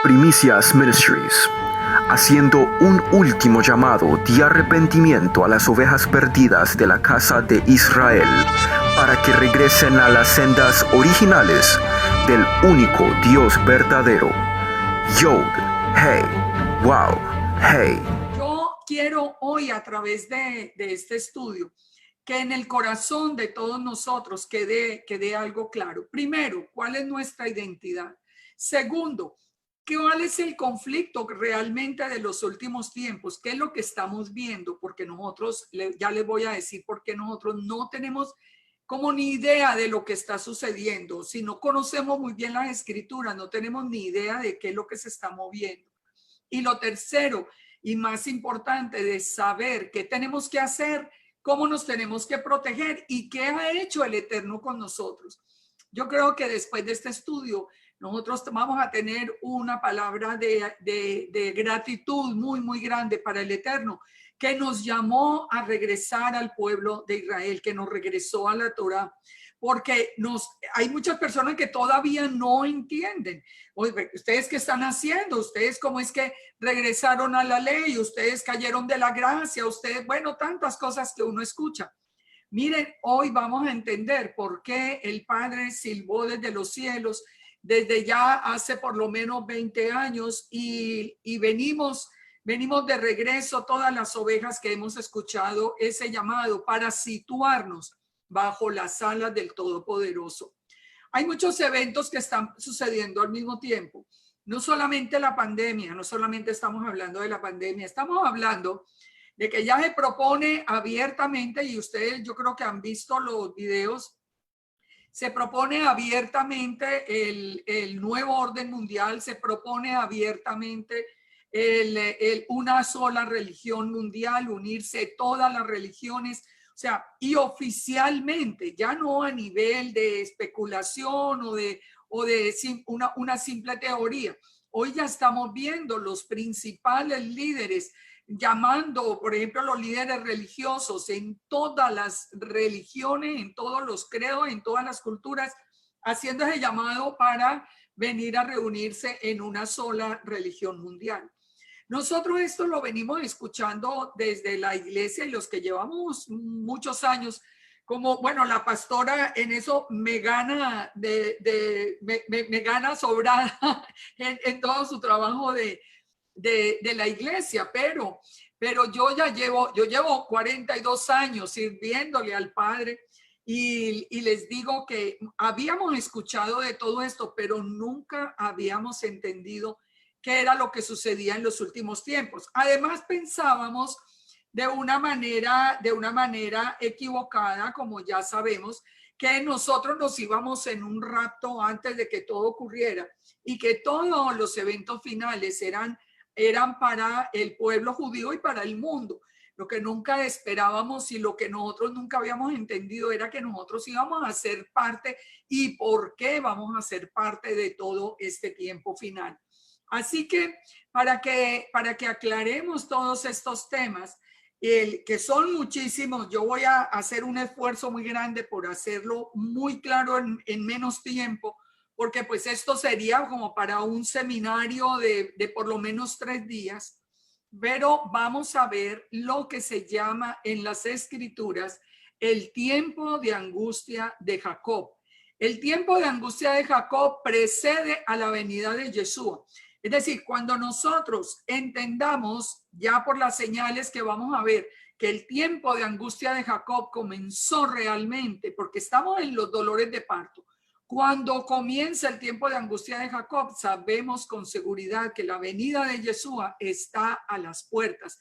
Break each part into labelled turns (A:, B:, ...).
A: Primicias Ministries, haciendo un último llamado de arrepentimiento a las ovejas perdidas de la casa de Israel, para que regresen a las sendas originales del único Dios verdadero. Yod, Hey, Wow, Hey.
B: Yo quiero hoy, a través de este estudio, que en el corazón de todos nosotros quede algo claro. Primero, ¿cuál es nuestra identidad? Segundo, ¿cuál es el conflicto realmente de los últimos tiempos? ¿Qué es lo que estamos viendo? Porque nosotros, ya les voy a decir por qué nosotros no tenemos como ni idea de lo que está sucediendo. Si no conocemos muy bien las escrituras, no tenemos ni idea de qué es lo que se está moviendo. Y lo tercero y más importante, de saber qué tenemos que hacer, cómo nos tenemos que proteger y qué ha hecho el Eterno con nosotros. Yo creo que después de este estudio, nosotros vamos a tener una palabra de gratitud muy, muy grande para el Eterno, que nos llamó a regresar al pueblo de Israel, que nos regresó a la Torá, porque hay muchas personas que todavía no entienden. Oye, ¿ustedes qué están haciendo? ¿Ustedes cómo es que regresaron a la ley? ¿Ustedes cayeron de la gracia? ¿Ustedes, bueno, tantas cosas que uno escucha? Miren, hoy vamos a entender por qué el Padre silbó desde los cielos desde ya hace por lo menos 20 años y venimos de regreso todas las ovejas que hemos escuchado ese llamado para situarnos bajo las alas del Todopoderoso. Hay muchos eventos que están sucediendo al mismo tiempo. No solamente la pandemia, no solamente estamos hablando de la pandemia, estamos hablando de que ya se propone abiertamente, y ustedes yo creo que han visto los videos, se propone abiertamente el nuevo orden mundial, se propone abiertamente una sola religión mundial, unirse todas las religiones, o sea, y oficialmente, ya no a nivel de especulación o de una simple teoría. Hoy ya estamos viendo los principales líderes llamando, por ejemplo, los líderes religiosos en todas las religiones, en todos los credos, en todas las culturas, haciendo ese llamado para venir a reunirse en una sola religión mundial. Nosotros esto lo venimos escuchando desde la iglesia y los que llevamos muchos años, como, bueno, la pastora en eso me gana, me gana sobrada en todo su trabajo de la iglesia, pero yo llevo 42 años sirviéndole al Padre y les digo que habíamos escuchado de todo esto, pero nunca habíamos entendido qué era lo que sucedía en los últimos tiempos. Además, pensábamos de una manera equivocada, como ya sabemos, que nosotros nos íbamos en un rapto antes de que todo ocurriera y que todos los eventos finales eran para el pueblo judío y para el mundo. Lo que nunca esperábamos y lo que nosotros nunca habíamos entendido era que nosotros íbamos a ser parte y por qué vamos a ser parte de todo este tiempo final. Así que para que aclaremos todos estos temas, que son muchísimos, yo voy a hacer un esfuerzo muy grande por hacerlo muy claro en menos tiempo, porque pues esto sería como para un seminario de por lo menos 3 días, pero vamos a ver lo que se llama en las escrituras el tiempo de angustia de Jacob. El tiempo de angustia de Jacob precede a la venida de Yeshua. Es decir, cuando nosotros entendamos ya por las señales que vamos a ver que el tiempo de angustia de Jacob comenzó realmente, porque estamos en los dolores de parto. Cuando comienza el tiempo de angustia de Jacob, sabemos con seguridad que la venida de Yeshua está a las puertas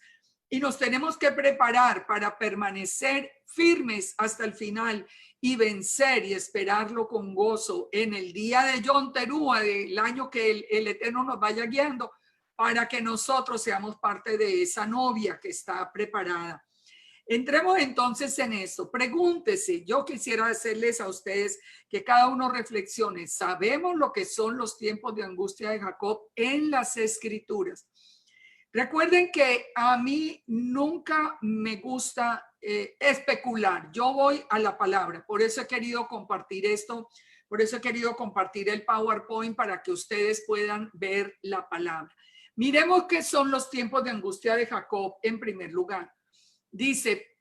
B: y nos tenemos que preparar para permanecer firmes hasta el final y vencer y esperarlo con gozo en el día de Yom Teruah, del año que el Eterno nos vaya guiando, para que nosotros seamos parte de esa novia que está preparada. Entremos entonces en esto. Pregúntese, yo quisiera hacerles a ustedes que cada uno reflexione. Sabemos lo que son los tiempos de angustia de Jacob en las escrituras. Recuerden que a mí nunca me gusta especular. Yo voy a la palabra. Por eso he querido compartir esto, Por eso he querido compartir el PowerPoint para que ustedes puedan ver la palabra. Miremos qué son los tiempos de angustia de Jacob en primer lugar. Dice,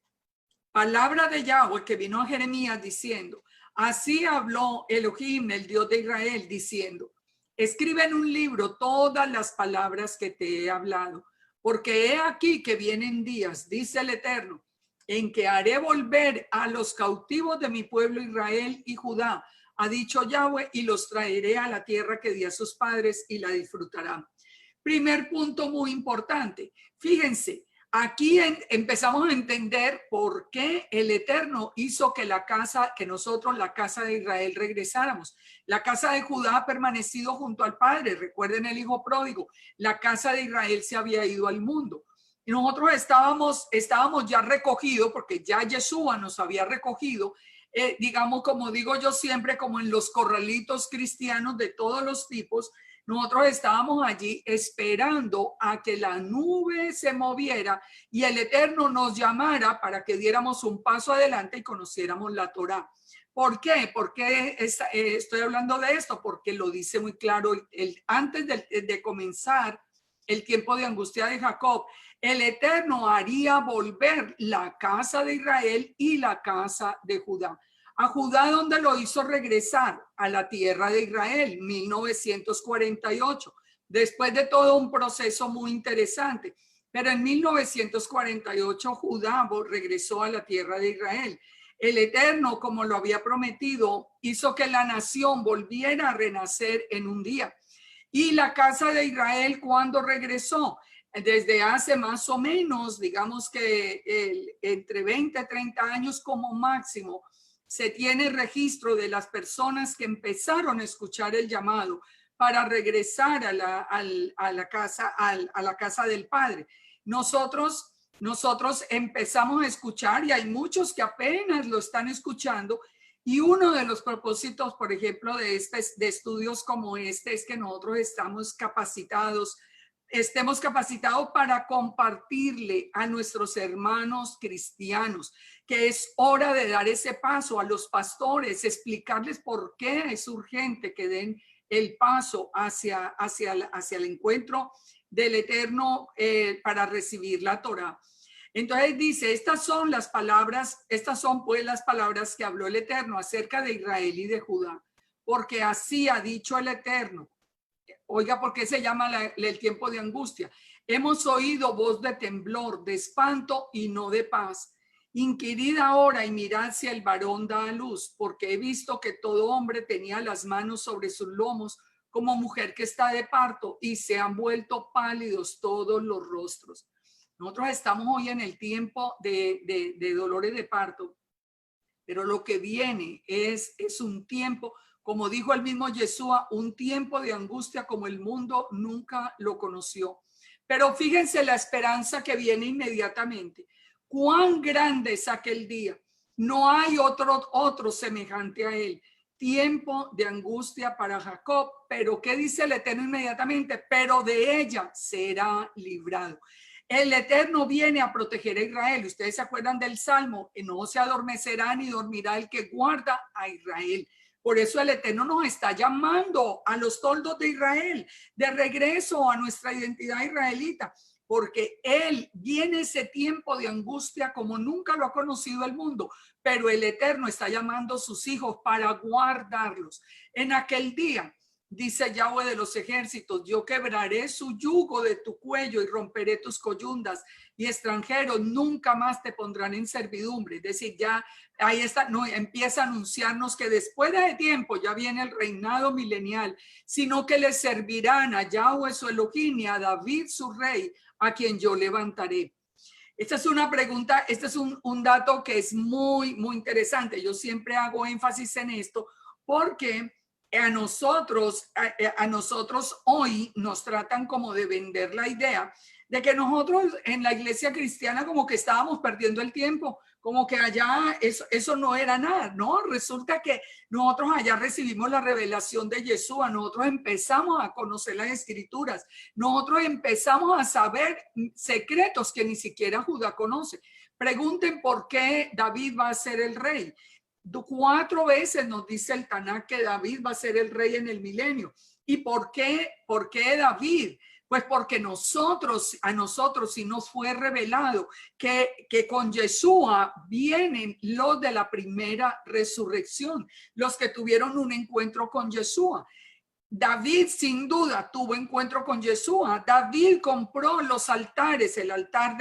B: palabra de Yahweh que vino a Jeremías diciendo, así habló Elohim, el Dios de Israel, diciendo, escribe en un libro todas las palabras que te he hablado, porque he aquí que vienen días, dice el Eterno, en que haré volver a los cautivos de mi pueblo Israel y Judá, ha dicho Yahweh, y los traeré a la tierra que di a sus padres y la disfrutarán. Primer punto muy importante. Fíjense, aquí empezamos a entender por qué el Eterno hizo que la casa de Israel, regresáramos. La casa de Judá ha permanecido junto al Padre. Recuerden el hijo pródigo. La casa de Israel se había ido al mundo. Y nosotros estábamos ya recogidos, porque ya Yeshua nos había recogido, digamos, como digo yo siempre, como en los corralitos cristianos de todos los tipos. Nosotros estábamos allí esperando a que la nube se moviera y el Eterno nos llamara para que diéramos un paso adelante y conociéramos la Torá. ¿Por qué? ¿Por qué estoy hablando de esto? Porque lo dice muy claro. Antes de comenzar el tiempo de angustia de Jacob, el Eterno haría volver la casa de Israel y la casa de Judá. A Judá, donde lo hizo regresar a la tierra de Israel, 1948, después de todo un proceso muy interesante. Pero en 1948 Judá regresó a la tierra de Israel. El Eterno, como lo había prometido, hizo que la nación volviera a renacer en un día. Y la casa de Israel, ¿cuándo regresó? Desde hace más o menos, digamos que entre 20 y 30 años como máximo, se tiene registro de las personas que empezaron a escuchar el llamado para regresar a la casa del Padre. Nosotros empezamos a escuchar y hay muchos que apenas lo están escuchando. Y uno de los propósitos, por ejemplo, de estudios como este es que nosotros estemos capacitados para compartirle a nuestros hermanos cristianos que es hora de dar ese paso, a los pastores, explicarles por qué es urgente que den el paso hacia el encuentro del Eterno para recibir la Torá. Entonces dice, estas son pues las palabras que habló el Eterno acerca de Israel y de Judá, porque así ha dicho el Eterno. Oiga, ¿por qué se llama el tiempo de angustia? Hemos oído voz de temblor, de espanto y no de paz. Inquirid ahora y mirad si el varón da a luz, porque he visto que todo hombre tenía las manos sobre sus lomos como mujer que está de parto y se han vuelto pálidos todos los rostros. Nosotros estamos hoy en el tiempo de dolores de parto, pero lo que viene es un tiempo, como dijo el mismo Yeshua, un tiempo de angustia como el mundo nunca lo conoció. Pero fíjense la esperanza que viene inmediatamente. Cuán grande es aquel día. No hay otro semejante a él. Tiempo de angustia para Jacob. Pero ¿qué dice el Eterno inmediatamente? Pero de ella será librado. El Eterno viene a proteger a Israel. Ustedes se acuerdan del Salmo, no se adormecerá ni dormirá el que guarda a Israel. Por eso el Eterno nos está llamando a los toldos de Israel de regreso a nuestra identidad israelita, porque viene ese tiempo de angustia como nunca lo ha conocido el mundo, pero el Eterno está llamando a sus hijos para guardarlos. En aquel día, dice Yahweh de los ejércitos, yo quebraré su yugo de tu cuello y romperé tus coyundas, y extranjeros nunca más te pondrán en servidumbre. Es decir, ya ahí está, no, empieza a anunciarnos que después de tiempo ya viene el reinado milenial, sino que le servirán a Yahweh su Elohim y a David su rey, a quien yo levantaré. Esta es una pregunta, este es un dato que es muy, muy interesante. Yo siempre hago énfasis en esto porque a nosotros hoy nos tratan como de vender la idea de que nosotros en la iglesia cristiana como que estábamos perdiendo el tiempo, como que allá eso no era nada, ¿no? Resulta que nosotros allá recibimos la revelación de Yeshua, nosotros empezamos a conocer las escrituras, nosotros empezamos a saber secretos que ni siquiera Judá conoce. Pregunten por qué David va a ser el rey. 4 veces nos dice el Tanaj que David va a ser el rey en el milenio. ¿Y por qué? ¿Por qué David? Pues porque a nosotros sí nos fue revelado que con Yeshua vienen los de la primera resurrección, los que tuvieron un encuentro con Yeshua. David sin duda tuvo encuentro con Yeshua. David compró los altares, el altar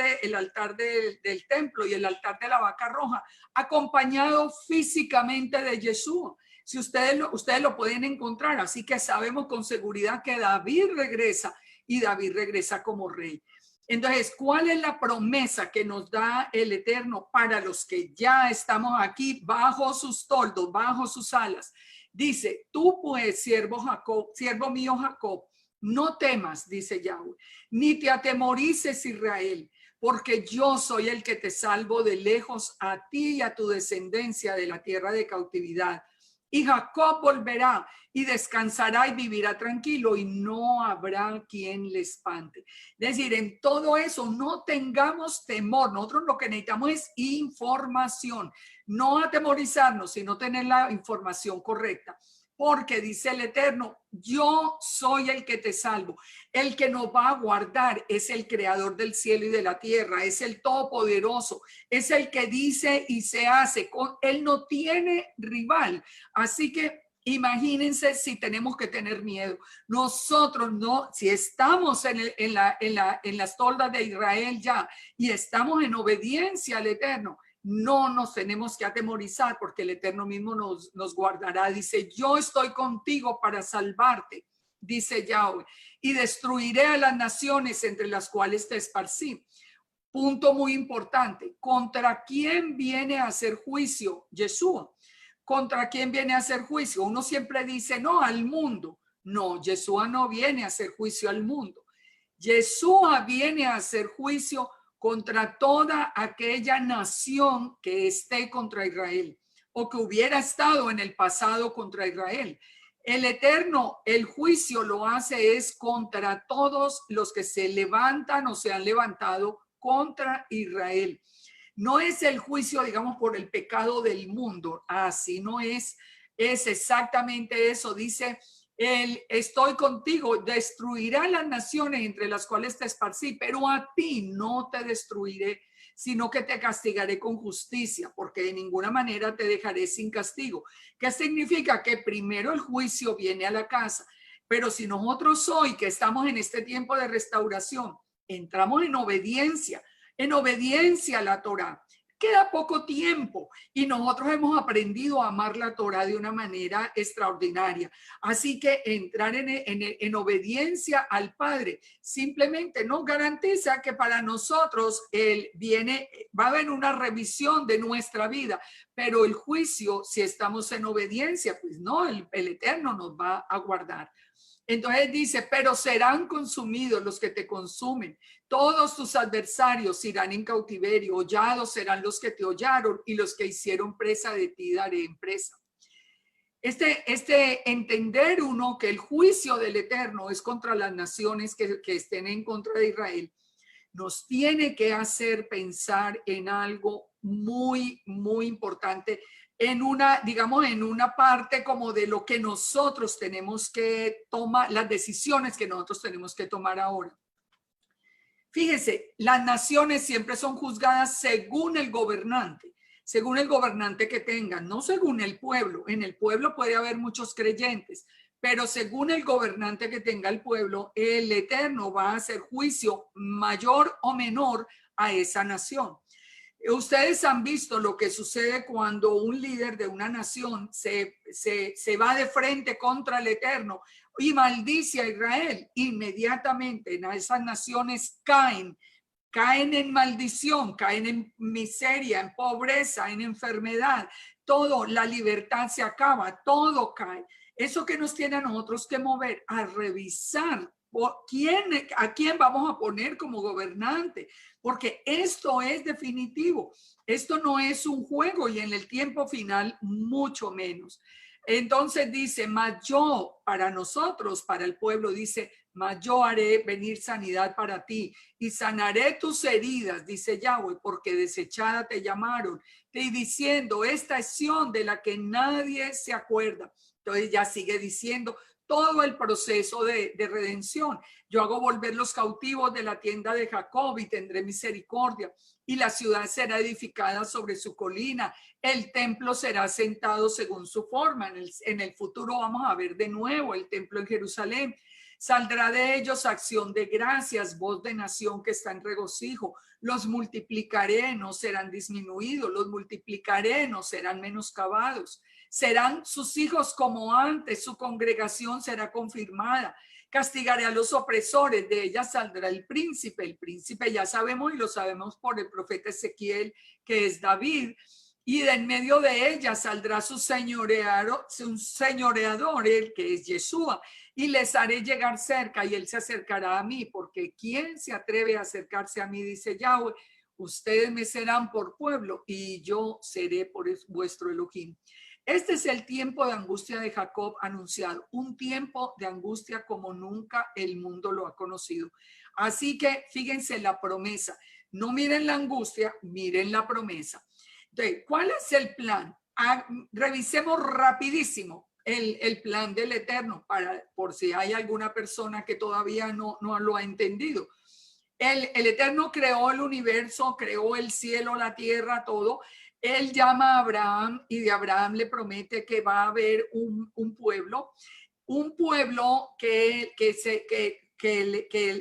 B: del templo y el altar de la vaca roja, acompañado físicamente de Yeshua. Si ustedes lo pueden encontrar, así que sabemos con seguridad que David regresa y David regresa como rey. Entonces, ¿cuál es la promesa que nos da el Eterno para los que ya estamos aquí bajo sus toldos, bajo sus alas? Dice, tú pues, siervo mío Jacob, no temas, dice Yahweh, ni te atemorices, Israel, porque yo soy el que te salvo de lejos a ti y a tu descendencia de la tierra de cautividad. Y Jacob volverá y descansará y vivirá tranquilo y no habrá quien le espante. Es decir, en todo eso no tengamos temor. Nosotros lo que necesitamos es información, no atemorizarnos, sino tener la información correcta. Porque dice el Eterno, yo soy el que te salvo. El que nos va a guardar es el creador del cielo y de la tierra, es el todopoderoso, es el que dice y se hace. Él no tiene rival. Así que imagínense si tenemos que tener miedo. Nosotros no, si estamos en las toldas de Israel ya y estamos en obediencia al Eterno, no nos tenemos que atemorizar porque el Eterno mismo nos guardará. Dice, yo estoy contigo para salvarte, dice Yahweh, y destruiré a las naciones entre las cuales te esparcí. Punto muy importante. ¿Contra quién viene a hacer juicio Yeshua? ¿Contra quién viene a hacer juicio? Uno siempre dice, no, al mundo. No, Yeshua no viene a hacer juicio al mundo. Yeshua viene a hacer juicio contra toda aquella nación que esté contra Israel o que hubiera estado en el pasado contra Israel. El Eterno, el juicio lo hace es contra todos los que se levantan o se han levantado contra Israel. No es el juicio, digamos, por el pecado del mundo. Así no es. Es exactamente eso. Dice, estoy contigo, destruirá las naciones entre las cuales te esparcí, pero a ti no te destruiré, sino que te castigaré con justicia, porque de ninguna manera te dejaré sin castigo. ¿Qué significa? Que primero el juicio viene a la casa, pero si nosotros hoy que estamos en este tiempo de restauración, entramos en obediencia a la Torá, queda poco tiempo y nosotros hemos aprendido a amar la Torá de una manera extraordinaria. Así que entrar en obediencia al Padre simplemente nos garantiza que para nosotros va a haber una revisión de nuestra vida, pero el juicio, si estamos en obediencia, pues no, el Eterno nos va a guardar. Entonces dice, pero serán consumidos los que te consumen. Todos tus adversarios irán en cautiverio. Hollados serán los que te hollaron y los que hicieron presa de ti daré en presa. Entender uno que el juicio del Eterno es contra las naciones que estén en contra de Israel, nos tiene que hacer pensar en algo muy, muy importante, en una parte como de lo que nosotros tenemos que tomar, las decisiones que nosotros tenemos que tomar ahora. Fíjese, las naciones siempre son juzgadas según el gobernante que tengan, no según el pueblo. En el pueblo puede haber muchos creyentes, pero según el gobernante que tenga el pueblo, el Eterno va a hacer juicio mayor o menor a esa nación. Ustedes han visto lo que sucede cuando un líder de una nación se va de frente contra el Eterno y maldice a Israel. Inmediatamente en esas naciones caen en maldición, caen en miseria, en pobreza, en enfermedad. Todo, la libertad se acaba, todo cae. Eso que nos tiene a nosotros que mover a revisar a quién vamos a poner como gobernante, porque esto es definitivo, esto no es un juego y en el tiempo final mucho menos. Entonces dice, mas yo, para nosotros, para el pueblo, dice, mas yo haré venir sanidad para ti y sanaré tus heridas, dice Yahweh, porque desechada te llamaron, y diciendo, esta es Sión de la que nadie se acuerda. Entonces ya sigue diciendo todo el proceso de redención. Yo hago volver los cautivos de la tienda de Jacob y tendré misericordia. Y la ciudad será edificada sobre su colina. El templo será sentado según su forma. En el futuro vamos a ver de nuevo el templo en Jerusalén. Saldrá de ellos acción de gracias, voz de nación que está en regocijo. Los multiplicaré, no serán disminuidos. Los multiplicaré, no serán menoscabados. Serán sus hijos como antes, su congregación será confirmada. Castigaré a los opresores, de ella saldrá el príncipe ya sabemos y lo sabemos por el profeta Ezequiel, que es David, y de en medio de ella saldrá su señoreador, el que es Yeshua, y les haré llegar cerca y él se acercará a mí, porque ¿quién se atreve a acercarse a mí? Dice Yahweh, ustedes me serán por pueblo y yo seré por vuestro Elohim. Este es el tiempo de angustia de Jacob anunciado, un tiempo de angustia como nunca el mundo lo ha conocido. Así que fíjense la promesa, no miren la angustia, miren la promesa. Entonces, ¿cuál es el plan? Revisemos rapidísimo el plan del Eterno, por si hay alguna persona que todavía no lo ha entendido. El Eterno creó el universo, creó el cielo, la tierra, todo. Él llama a Abraham y de Abraham le promete que va a haber un pueblo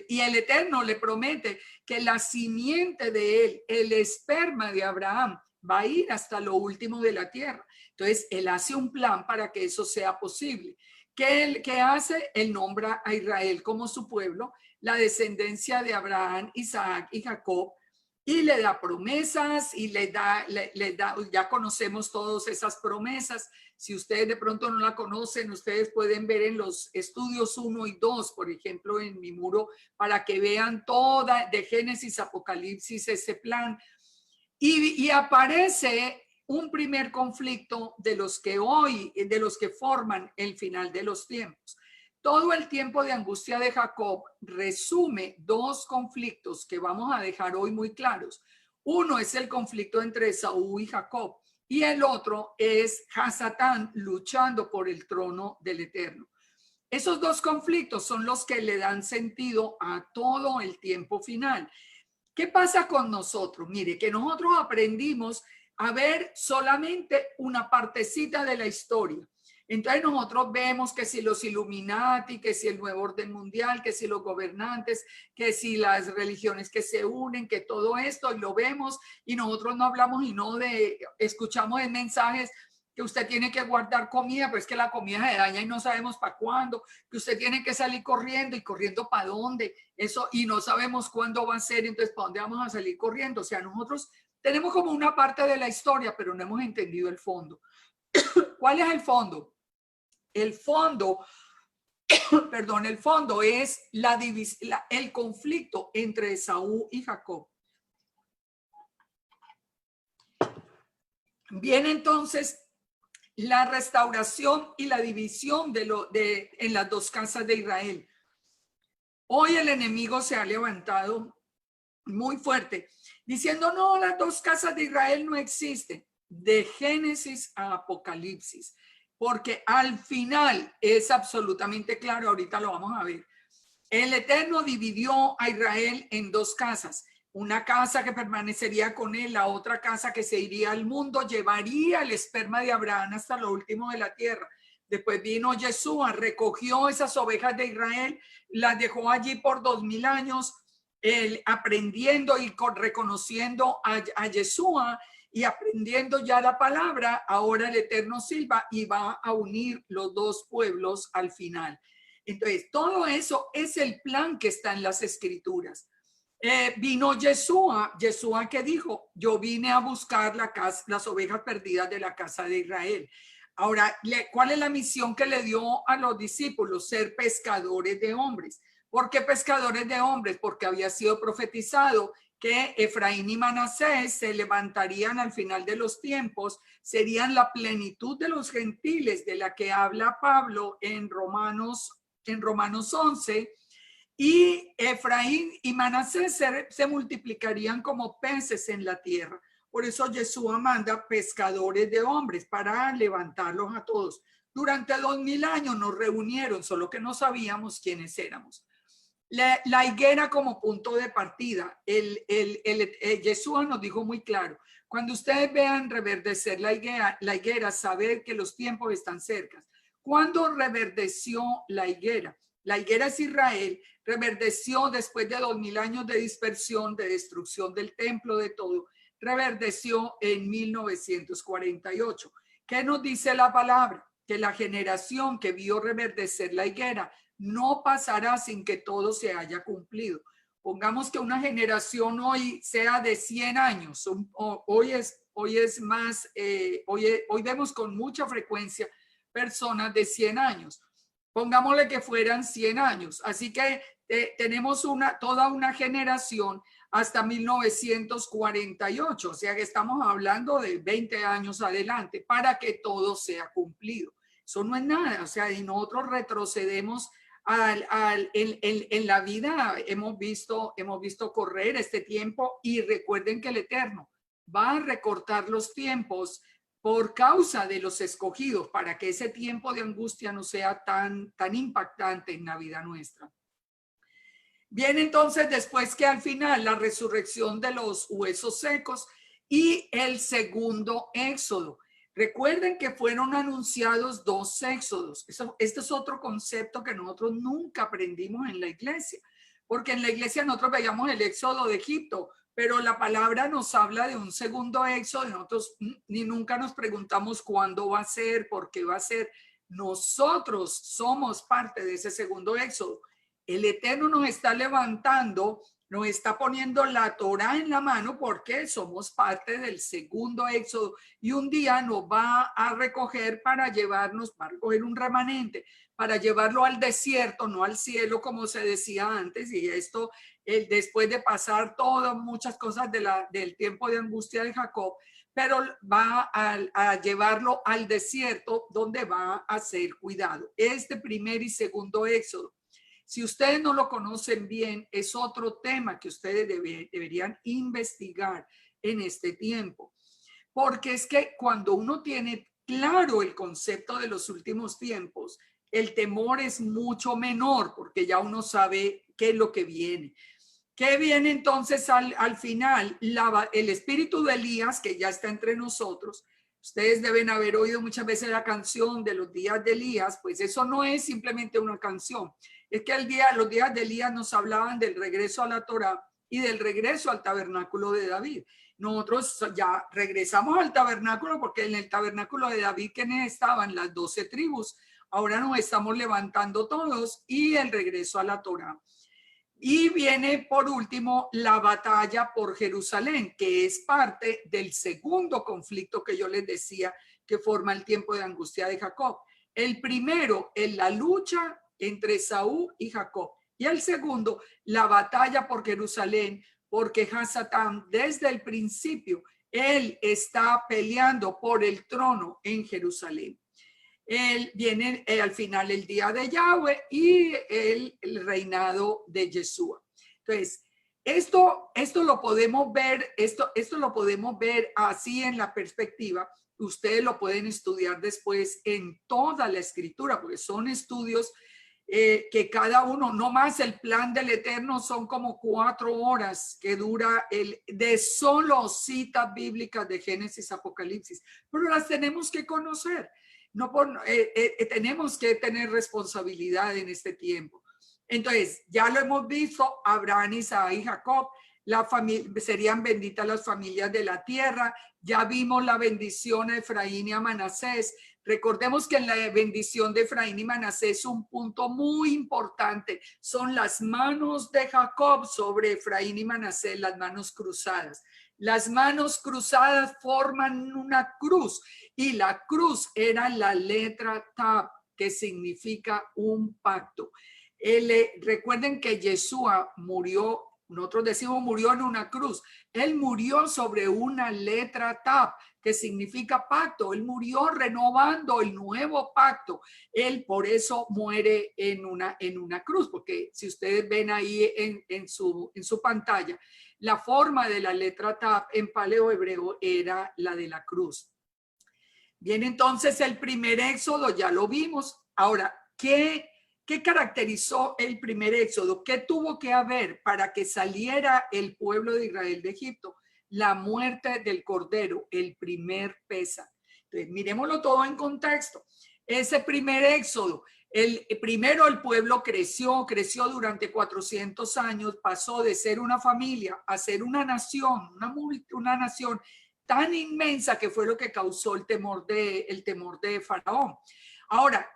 B: y el Eterno le promete que la simiente de él, el esperma de Abraham, va a ir hasta lo último de la tierra. Entonces, él hace un plan para que eso sea posible. ¿Qué hace? Él nombra a Israel como su pueblo, la descendencia de Abraham, Isaac y Jacob, y le da promesas y le da, ya conocemos todas esas promesas. Si ustedes de pronto no la conocen, ustedes pueden ver en los estudios 1 y 2, por ejemplo, en mi muro, para que vean toda de Génesis, Apocalipsis, ese plan. Y aparece un primer conflicto de los que forman el final de los tiempos. Todo el tiempo de angustia de Jacob resume dos conflictos que vamos a dejar hoy muy claros. Uno es el conflicto entre Esaú y Jacob y el otro es Hasatán luchando por el trono del Eterno. Esos dos conflictos son los que le dan sentido a todo el tiempo final. ¿Qué pasa con nosotros? Mire, que nosotros aprendimos a ver solamente una partecita de la historia. Entonces nosotros vemos que si los Illuminati, que si el nuevo orden mundial, que si los gobernantes, que si las religiones que se unen, que todo esto, y lo vemos, y nosotros no hablamos y no escuchamos en mensajes que usted tiene que guardar comida, pues que la comida se daña y no sabemos para cuándo, que usted tiene que salir corriendo y corriendo para dónde, eso, y no sabemos cuándo va a ser, entonces para dónde vamos a salir corriendo. O sea, nosotros tenemos como una parte de la historia, pero no hemos entendido el fondo. ¿Cuál es el fondo? El fondo, perdón, el fondo es el conflicto entre Esaú y Jacob. Viene entonces la restauración y la división en las dos casas de Israel. Hoy el enemigo se ha levantado muy fuerte, diciendo, no, las dos casas de Israel no existen, de Génesis a Apocalipsis. Porque al final es absolutamente claro, ahorita lo vamos a ver. El Eterno dividió a Israel en dos casas, una casa que permanecería con él, la otra casa que se iría al mundo, llevaría el esperma de Abraham hasta lo último de la tierra. Después vino Yeshua, recogió esas ovejas de Israel, las dejó allí por 2000 años, aprendiendo y reconociendo a Yeshua, y aprendiendo ya la palabra. Ahora el Eterno silba y va a unir los dos pueblos al final. Entonces, todo eso es el plan que está en las escrituras. Vino Yeshua que dijo, yo vine a buscar las ovejas perdidas de la casa de Israel. Ahora, ¿cuál es la misión que le dio a los discípulos? Ser pescadores de hombres. ¿Por qué pescadores de hombres? Porque había sido profetizado que Efraín y Manasés se levantarían al final de los tiempos, serían la plenitud de los gentiles de la que habla Pablo en Romanos 11, y Efraín y Manasés se multiplicarían como peces en la tierra. Por eso Yeshua manda pescadores de hombres para levantarlos a todos. Durante 2000 años nos reunieron, solo que no sabíamos quiénes éramos. La higuera como punto de partida. Yeshua nos dijo muy claro, cuando ustedes vean reverdecer la higuera, saber que los tiempos están cerca. ¿Cuándo reverdeció la higuera? La higuera es Israel, reverdeció después de 2000 años de dispersión, de destrucción del templo, de todo. Reverdeció en 1948. ¿Qué nos dice la palabra? Que la generación que vio reverdecer la higuera no pasará sin que todo se haya cumplido. Pongamos que una generación hoy sea de 100 años. Hoy es más, hoy vemos con mucha frecuencia personas de 100 años. Pongámosle que fueran 100 años. Así que tenemos toda una generación hasta 1948. O sea que estamos hablando de 20 años adelante para que todo sea cumplido. Eso no es nada. O sea, y nosotros retrocedemos en la vida. Hemos visto correr este tiempo, y recuerden que el Eterno va a recortar los tiempos por causa de los escogidos, para que ese tiempo de angustia no sea tan impactante en la vida nuestra. Viene entonces después que al final la resurrección de los huesos secos y el segundo éxodo. Recuerden que fueron anunciados 2 éxodos. Este es otro concepto que nosotros nunca aprendimos en la iglesia, porque en la iglesia nosotros veíamos el éxodo de Egipto, pero la palabra nos habla de un segundo éxodo. Nosotros ni nunca nos preguntamos cuándo va a ser, por qué va a ser. Nosotros somos parte de ese segundo éxodo. El Eterno nos está levantando, nos está poniendo la Torá en la mano, porque somos parte del segundo éxodo, y un día nos va a recoger para llevarnos, va a recoger un remanente, para llevarlo al desierto, no al cielo como se decía antes. Y esto, después de pasar todas muchas cosas del tiempo de angustia de Jacob, pero va a llevarlo al desierto, donde va a ser cuidado. Este primer y segundo éxodo, si ustedes no lo conocen bien, es otro tema que ustedes deberían investigar en este tiempo. Porque es que cuando uno tiene claro el concepto de los últimos tiempos, el temor es mucho menor, porque ya uno sabe qué es lo que viene. ¿Qué viene entonces al final? El espíritu de Elías, que ya está entre nosotros. Ustedes deben haber oído muchas veces la canción de los días de Elías. Pues eso no es simplemente una canción. Es que los días de Elías nos hablaban del regreso a la Torá y del regreso al tabernáculo de David. Nosotros ya regresamos al tabernáculo, porque en el tabernáculo de David, ¿quiénes estaban? Las 12 tribus. Ahora nos estamos levantando todos, y el regreso a la Torá. Y viene por último la batalla por Jerusalén, que es parte del segundo conflicto que yo les decía, que forma el tiempo de angustia de Jacob. El primero es la lucha entre Saúl y Jacob, y el segundo, la batalla por Jerusalén, porque Hasatán desde el principio, él está peleando por el trono en Jerusalén. Él viene al final el día de Yahweh y el reinado de Yeshua. Entonces, esto lo podemos ver, esto lo podemos ver así en la perspectiva. Ustedes lo pueden estudiar después en toda la escritura, porque son estudios que cada uno, no más el plan del Eterno, son como 4 horas que dura de solo citas bíblicas de Génesis, Apocalipsis, pero las tenemos que conocer. No tenemos que tener responsabilidad en este tiempo. Entonces, ya lo hemos visto, Abraham, Isaac y Jacob, serían benditas las familias de la tierra. Ya vimos la bendición a Efraín y a Manasés. Recordemos que en la bendición de Efraín y Manasés, un punto muy importante son las manos de Jacob sobre Efraín y Manasés, las manos cruzadas. Las manos cruzadas forman una cruz, y la cruz era la letra Tab, que significa un pacto. Recuerden que Yeshua murió Nosotros decimos murió en una cruz. Él murió sobre una letra Taf, que significa pacto. Él murió renovando el nuevo pacto. Él por eso muere en una cruz, porque si ustedes ven ahí en su pantalla, la forma de la letra Taf en paleohebreo era la de la cruz. Bien, entonces el primer éxodo ya lo vimos. Ahora, ¿qué caracterizó el primer éxodo? ¿Qué tuvo que haber para que saliera el pueblo de Israel de Egipto? La muerte del cordero, el primer Pesaj. Entonces, miremoslo todo en contexto. Ese primer éxodo, primero el pueblo creció durante 400 años, pasó de ser una familia a ser una nación, una nación tan inmensa que fue lo que causó el temor de Faraón. Ahora,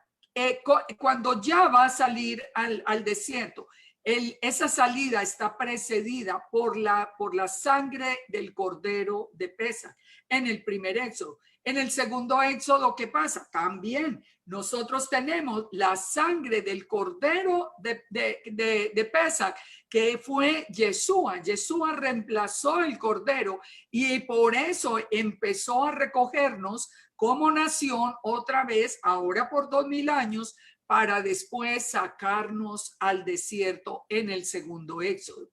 B: cuando ya va a salir al desierto, esa salida está precedida por la sangre del cordero de Pesaj en el primer éxodo. En el segundo éxodo, ¿qué pasa? También nosotros tenemos la sangre del cordero de Pesaj, que fue Yeshua. Yeshua reemplazó el cordero y por eso empezó a recogernos como nación otra vez, ahora por 2000 años, para después sacarnos al desierto en el segundo éxodo.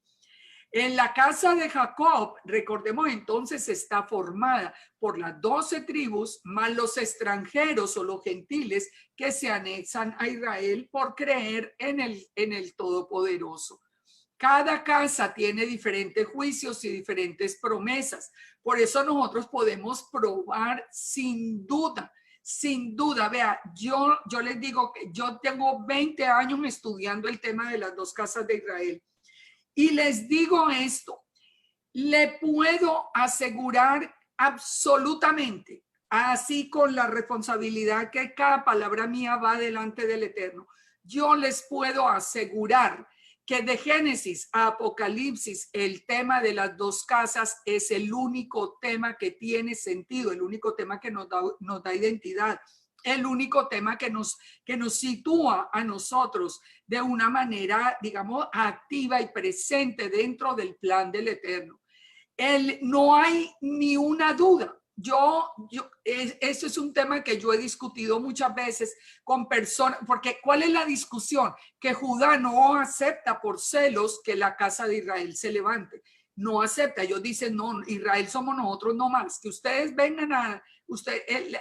B: En la casa de Jacob, recordemos entonces, está formada por las 12 tribus, más los extranjeros o los gentiles que se anexan a Israel por creer en el Todopoderoso. Cada casa tiene diferentes juicios y diferentes promesas. Por eso nosotros podemos probar sin duda. Vea, yo les digo que yo tengo 20 años estudiando el tema de las dos casas de Israel. Y les digo esto, le puedo asegurar absolutamente, así con la responsabilidad que cada palabra mía va delante del Eterno, yo les puedo asegurar que de Génesis a Apocalipsis el tema de las dos casas es el único tema que tiene sentido, el único tema que nos da identidad, el único tema que nos sitúa a nosotros de una manera, digamos, activa y presente dentro del plan del Eterno. No hay ni una duda. Eso es un tema que yo he discutido muchas veces con personas, porque ¿cuál es la discusión? Que Judá no acepta por celos que la casa de Israel se levante. No acepta. Ellos dicen, no, Israel somos nosotros no más. Que ustedes vengan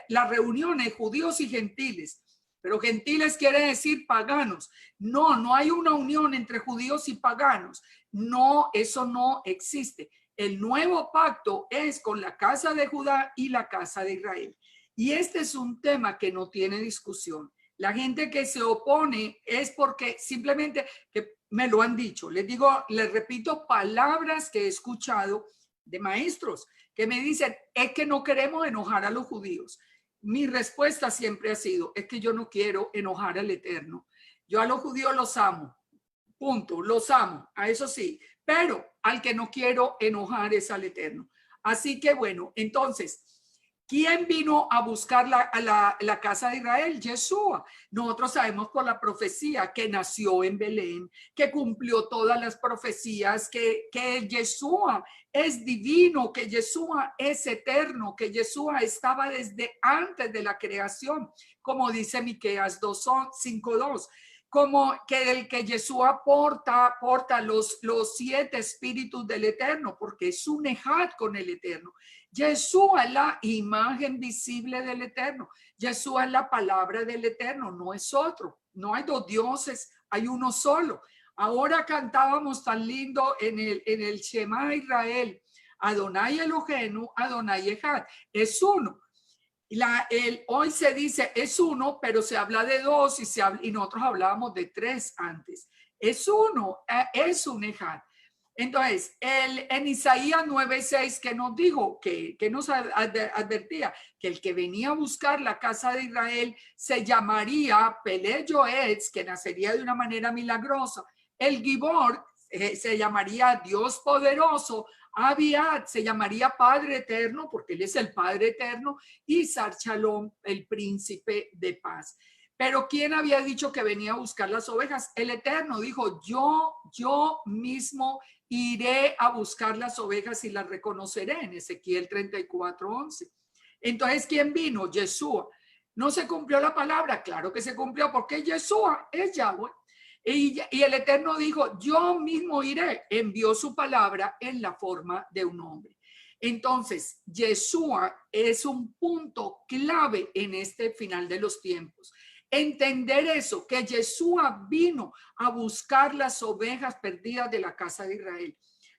B: la reunión de judíos y gentiles. Pero gentiles quiere decir paganos. No hay una unión entre judíos y paganos. No, eso no existe. El nuevo pacto es con la casa de Judá y la casa de Israel. Y este es un tema que no tiene discusión. La gente que se opone es porque simplemente que me lo han dicho. Les repito palabras que he escuchado de maestros que me dicen, es que no queremos enojar a los judíos. Mi respuesta siempre ha sido, es que yo no quiero enojar al Eterno. Yo a los judíos los amo, punto, los amo, a eso sí, pero al que no quiero enojar es al Eterno. Así que bueno, entonces, ¿quién vino a buscar la casa de Israel? Yeshua. Nosotros sabemos por la profecía que nació en Belén, que cumplió todas las profecías, que Yeshua es divino, que Yeshua es eterno, que Yeshua estaba desde antes de la creación, como dice Miqueas 5:2. Como que Yeshua porta los 7 espíritus del Eterno, porque es un ejad con el Eterno. Yeshua es la imagen visible del Eterno. Yeshua es la palabra del Eterno, no es otro. No hay dos dioses, hay uno solo. Ahora cantábamos tan lindo en el Shema Israel, Adonai Eloheinu, Adonai Echad, es uno. Hoy se dice es uno, pero se habla de dos y nosotros hablábamos de 3 antes. Es uno, es un ejad. Entonces, en Isaías 9:6 que nos dijo, que nos advertía que el que venía a buscar la casa de Israel se llamaría Pele Yoetz, que nacería de una manera milagrosa. El Gibor se llamaría Dios poderoso. Abiad se llamaría Padre Eterno, porque él es el Padre Eterno, y Sar Shalom, el Príncipe de Paz. Pero ¿quién había dicho que venía a buscar las ovejas? El Eterno dijo, yo mismo iré a buscar las ovejas y las reconoceré, en Ezequiel 34:11. Entonces, ¿quién vino? Yeshua. ¿No se cumplió la palabra? Claro que se cumplió, porque Yeshua es Yahweh. Y el Eterno dijo, yo mismo iré. Envió su palabra en la forma de un hombre. Entonces, Yeshua es un punto clave en este final de los tiempos. Entender eso, que Yeshua vino a buscar las ovejas perdidas de la casa de Israel.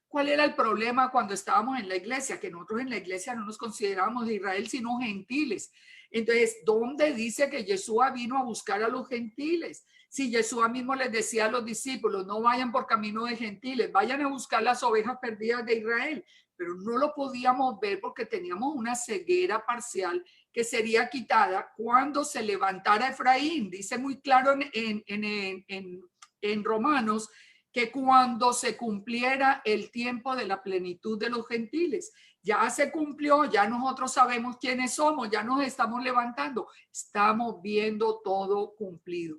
B: ¿Cuál era el problema cuando estábamos en la iglesia? Que nosotros en la iglesia no nos considerábamos de Israel, sino gentiles. Entonces, ¿dónde dice que Yeshua vino a buscar a los gentiles? Si Yeshua mismo les decía a los discípulos, no vayan por camino de gentiles, vayan a buscar las ovejas perdidas de Israel. Pero no lo podíamos ver porque teníamos una ceguera parcial que sería quitada cuando se levantara Efraín. Dice muy claro en Romanos que cuando se cumpliera el tiempo de la plenitud de los gentiles. Ya se cumplió, ya nosotros sabemos quiénes somos, ya nos estamos levantando, estamos viendo todo cumplido.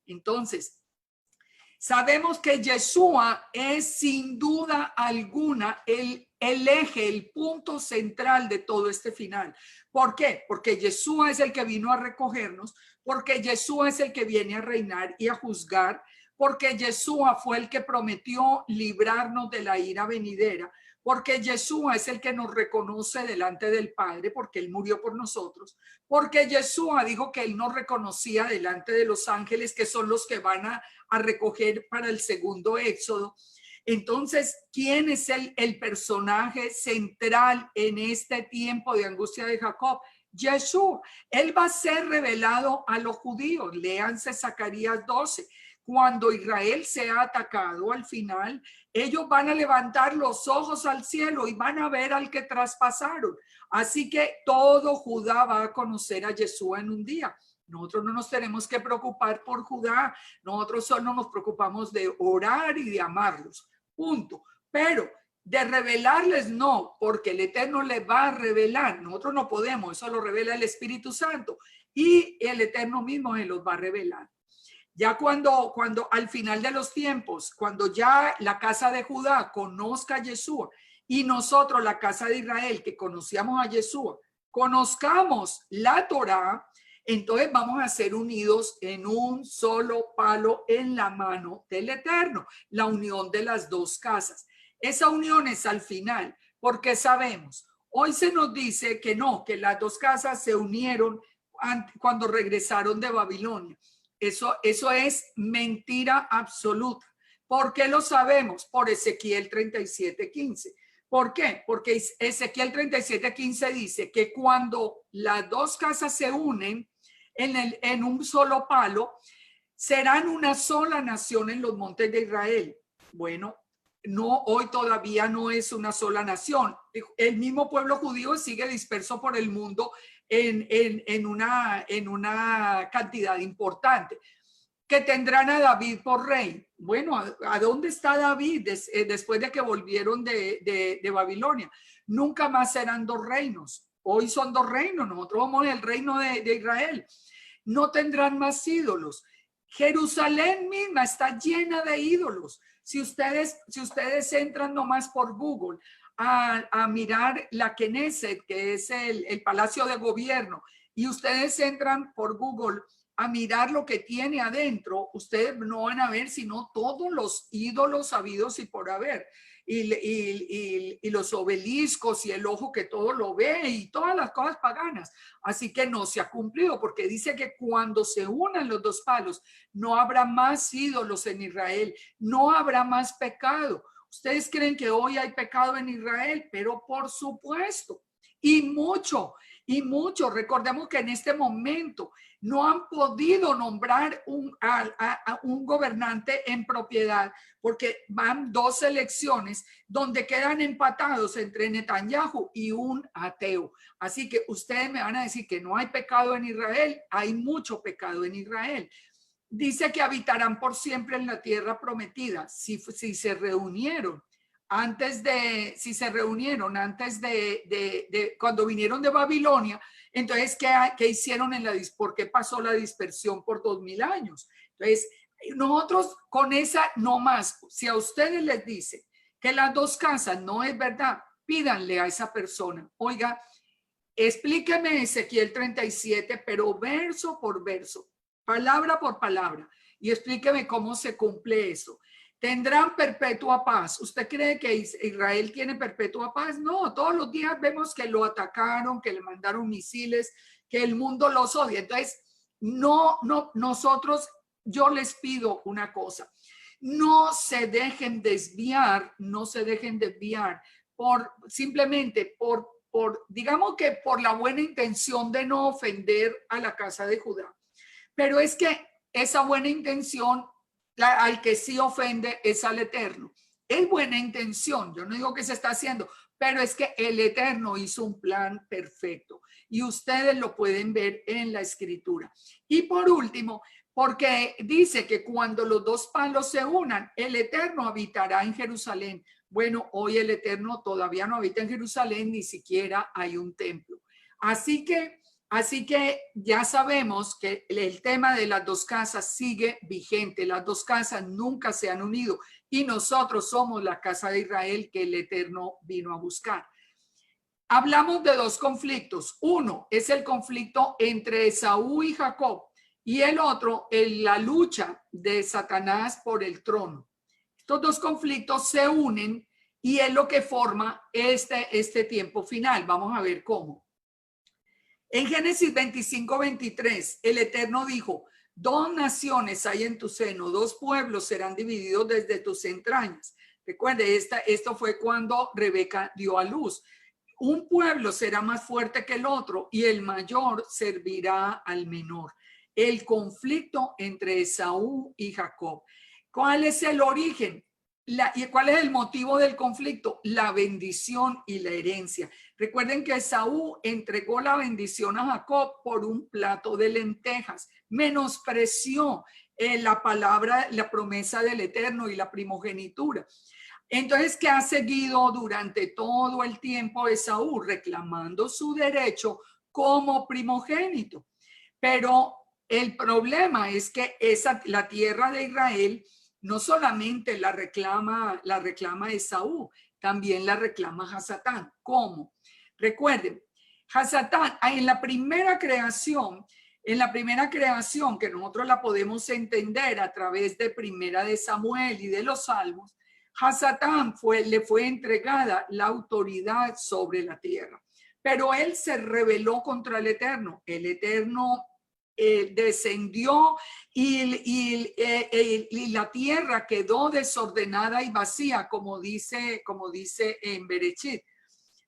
B: Entonces, sabemos que Yeshua es sin duda alguna el eje, el punto central de todo este final. ¿Por qué? Porque Yeshua es el que vino a recogernos, porque Yeshua es el que viene a reinar y a juzgar, porque Yeshua fue el que prometió librarnos de la ira venidera, porque Yeshua es el que nos reconoce delante del Padre, porque Él murió por nosotros, porque Yeshua dijo que Él nos reconocía delante de los ángeles, que son los que van a recoger para el segundo éxodo. Entonces, ¿quién es el personaje central en este tiempo de angustia de Jacob? Yeshua. Él va a ser revelado a los judíos. Léanse Zacarías 12. Cuando Israel sea atacado al final, ellos van a levantar los ojos al cielo y van a ver al que traspasaron. Así que todo Judá va a conocer a Yeshua en un día. Nosotros no nos tenemos que preocupar por Judá, nosotros solo nos preocupamos de orar y de amarlos, punto. Pero de revelarles no, porque el Eterno les va a revelar, nosotros no podemos, eso lo revela el Espíritu Santo y el Eterno mismo se los va a revelar. Ya cuando al final de los tiempos, cuando ya la casa de Judá conozca a Yeshua y nosotros, la casa de Israel, que conocíamos a Yeshua, conozcamos la Torá, entonces vamos a ser unidos en un solo palo en la mano del Eterno, la unión de las dos casas. Esa unión es al final, porque sabemos, hoy se nos dice que no, que las dos casas se unieron cuando regresaron de Babilonia. Eso es mentira absoluta. ¿Por qué lo sabemos? Por Ezequiel 37:15. ¿Por qué? Porque Ezequiel 37:15 dice que cuando las dos casas se unen en un solo palo, serán una sola nación en los montes de Israel. Bueno, no, hoy todavía no es una sola nación. El mismo pueblo judío sigue disperso por el mundo en una cantidad importante. Que tendrán a David por rey. Bueno, ¿a dónde está David después de que volvieron de Babilonia? Nunca más serán dos reinos. Hoy son dos reinos. Nosotros somos el reino de Israel. No tendrán más ídolos. Jerusalén misma está llena de ídolos. Si ustedes entran nomás por Google a mirar la Knesset, que es el palacio de gobierno, y ustedes entran por Google a mirar lo que tiene adentro, ustedes no van a ver sino todos los ídolos habidos y por haber, y los obeliscos y el ojo que todo lo ve y todas las cosas paganas. Así que no se ha cumplido, porque dice que cuando se unan los dos palos no habrá más ídolos en Israel, no habrá más pecado. Ustedes creen que hoy hay pecado en Israel, pero por supuesto, y mucho. Y mucho, recordemos que en este momento no han podido nombrar a un gobernante en propiedad, porque van dos elecciones donde quedan empatados entre Netanyahu y un ateo. Así que ustedes me van a decir que no hay pecado en Israel, hay mucho pecado en Israel. Dice que habitarán por siempre en la tierra prometida, si se reunieron. antes de, si se reunieron antes cuando vinieron de Babilonia, entonces, ¿qué hicieron por qué pasó la dispersión por 2000 años? Entonces, nosotros con esa, no más, si a ustedes les dice que las dos casas no es verdad, pídanle a esa persona, oiga, explíqueme Ezequiel 37, pero verso por verso, palabra por palabra, y explíqueme cómo se cumple eso. ¿Tendrán perpetua paz? ¿Usted cree que Israel tiene perpetua paz? No, todos los días vemos que lo atacaron, que le mandaron misiles, que el mundo los odia. Entonces, nosotros, yo les pido una cosa, no se dejen desviar, simplemente digamos que por la buena intención de no ofender a la casa de Judá. Pero es que esa buena intención, al que sí ofende es al Eterno. Es buena intención, yo no digo que se está haciendo, pero es que el Eterno hizo un plan perfecto y ustedes lo pueden ver en la Escritura. Y por último, porque dice que cuando los dos palos se unan, el Eterno habitará en Jerusalén. Bueno, hoy el Eterno todavía no habita en Jerusalén, ni siquiera hay un templo. Así que ya sabemos que el tema de las dos casas sigue vigente. Las dos casas nunca se han unido y nosotros somos la casa de Israel que el Eterno vino a buscar. Hablamos de dos conflictos. Uno es el conflicto entre Esaú y Jacob y el otro la lucha de Satanás por el trono. Estos dos conflictos se unen y es lo que forma este tiempo final. Vamos a ver cómo. En Génesis 25:23, el Eterno dijo, dos naciones hay en tu seno, dos pueblos serán divididos desde tus entrañas. Recuerde, esto fue cuando Rebeca dio a luz. Un pueblo será más fuerte que el otro y el mayor servirá al menor. El conflicto entre Esaú y Jacob. ¿Cuál es el origen? ¿Y cuál es el motivo del conflicto? La bendición y la herencia. Recuerden que Esaú entregó la bendición a Jacob por un plato de lentejas, menospreció la palabra, la promesa del Eterno y la primogenitura. Entonces, ¿qué ha seguido durante todo el tiempo Esaú? Reclamando su derecho como primogénito. Pero el problema es que la tierra de Israel no solamente la reclama Esaú, también la reclama Hasatán. ¿Cómo? Recuerden, Hasatán, en la primera creación que nosotros la podemos entender a través de Primera de Samuel y de los Salmos, Hasatán le fue entregada la autoridad sobre la tierra, pero él se rebeló contra el Eterno. El Eterno descendió y la tierra quedó desordenada y vacía, como dice en Berechit.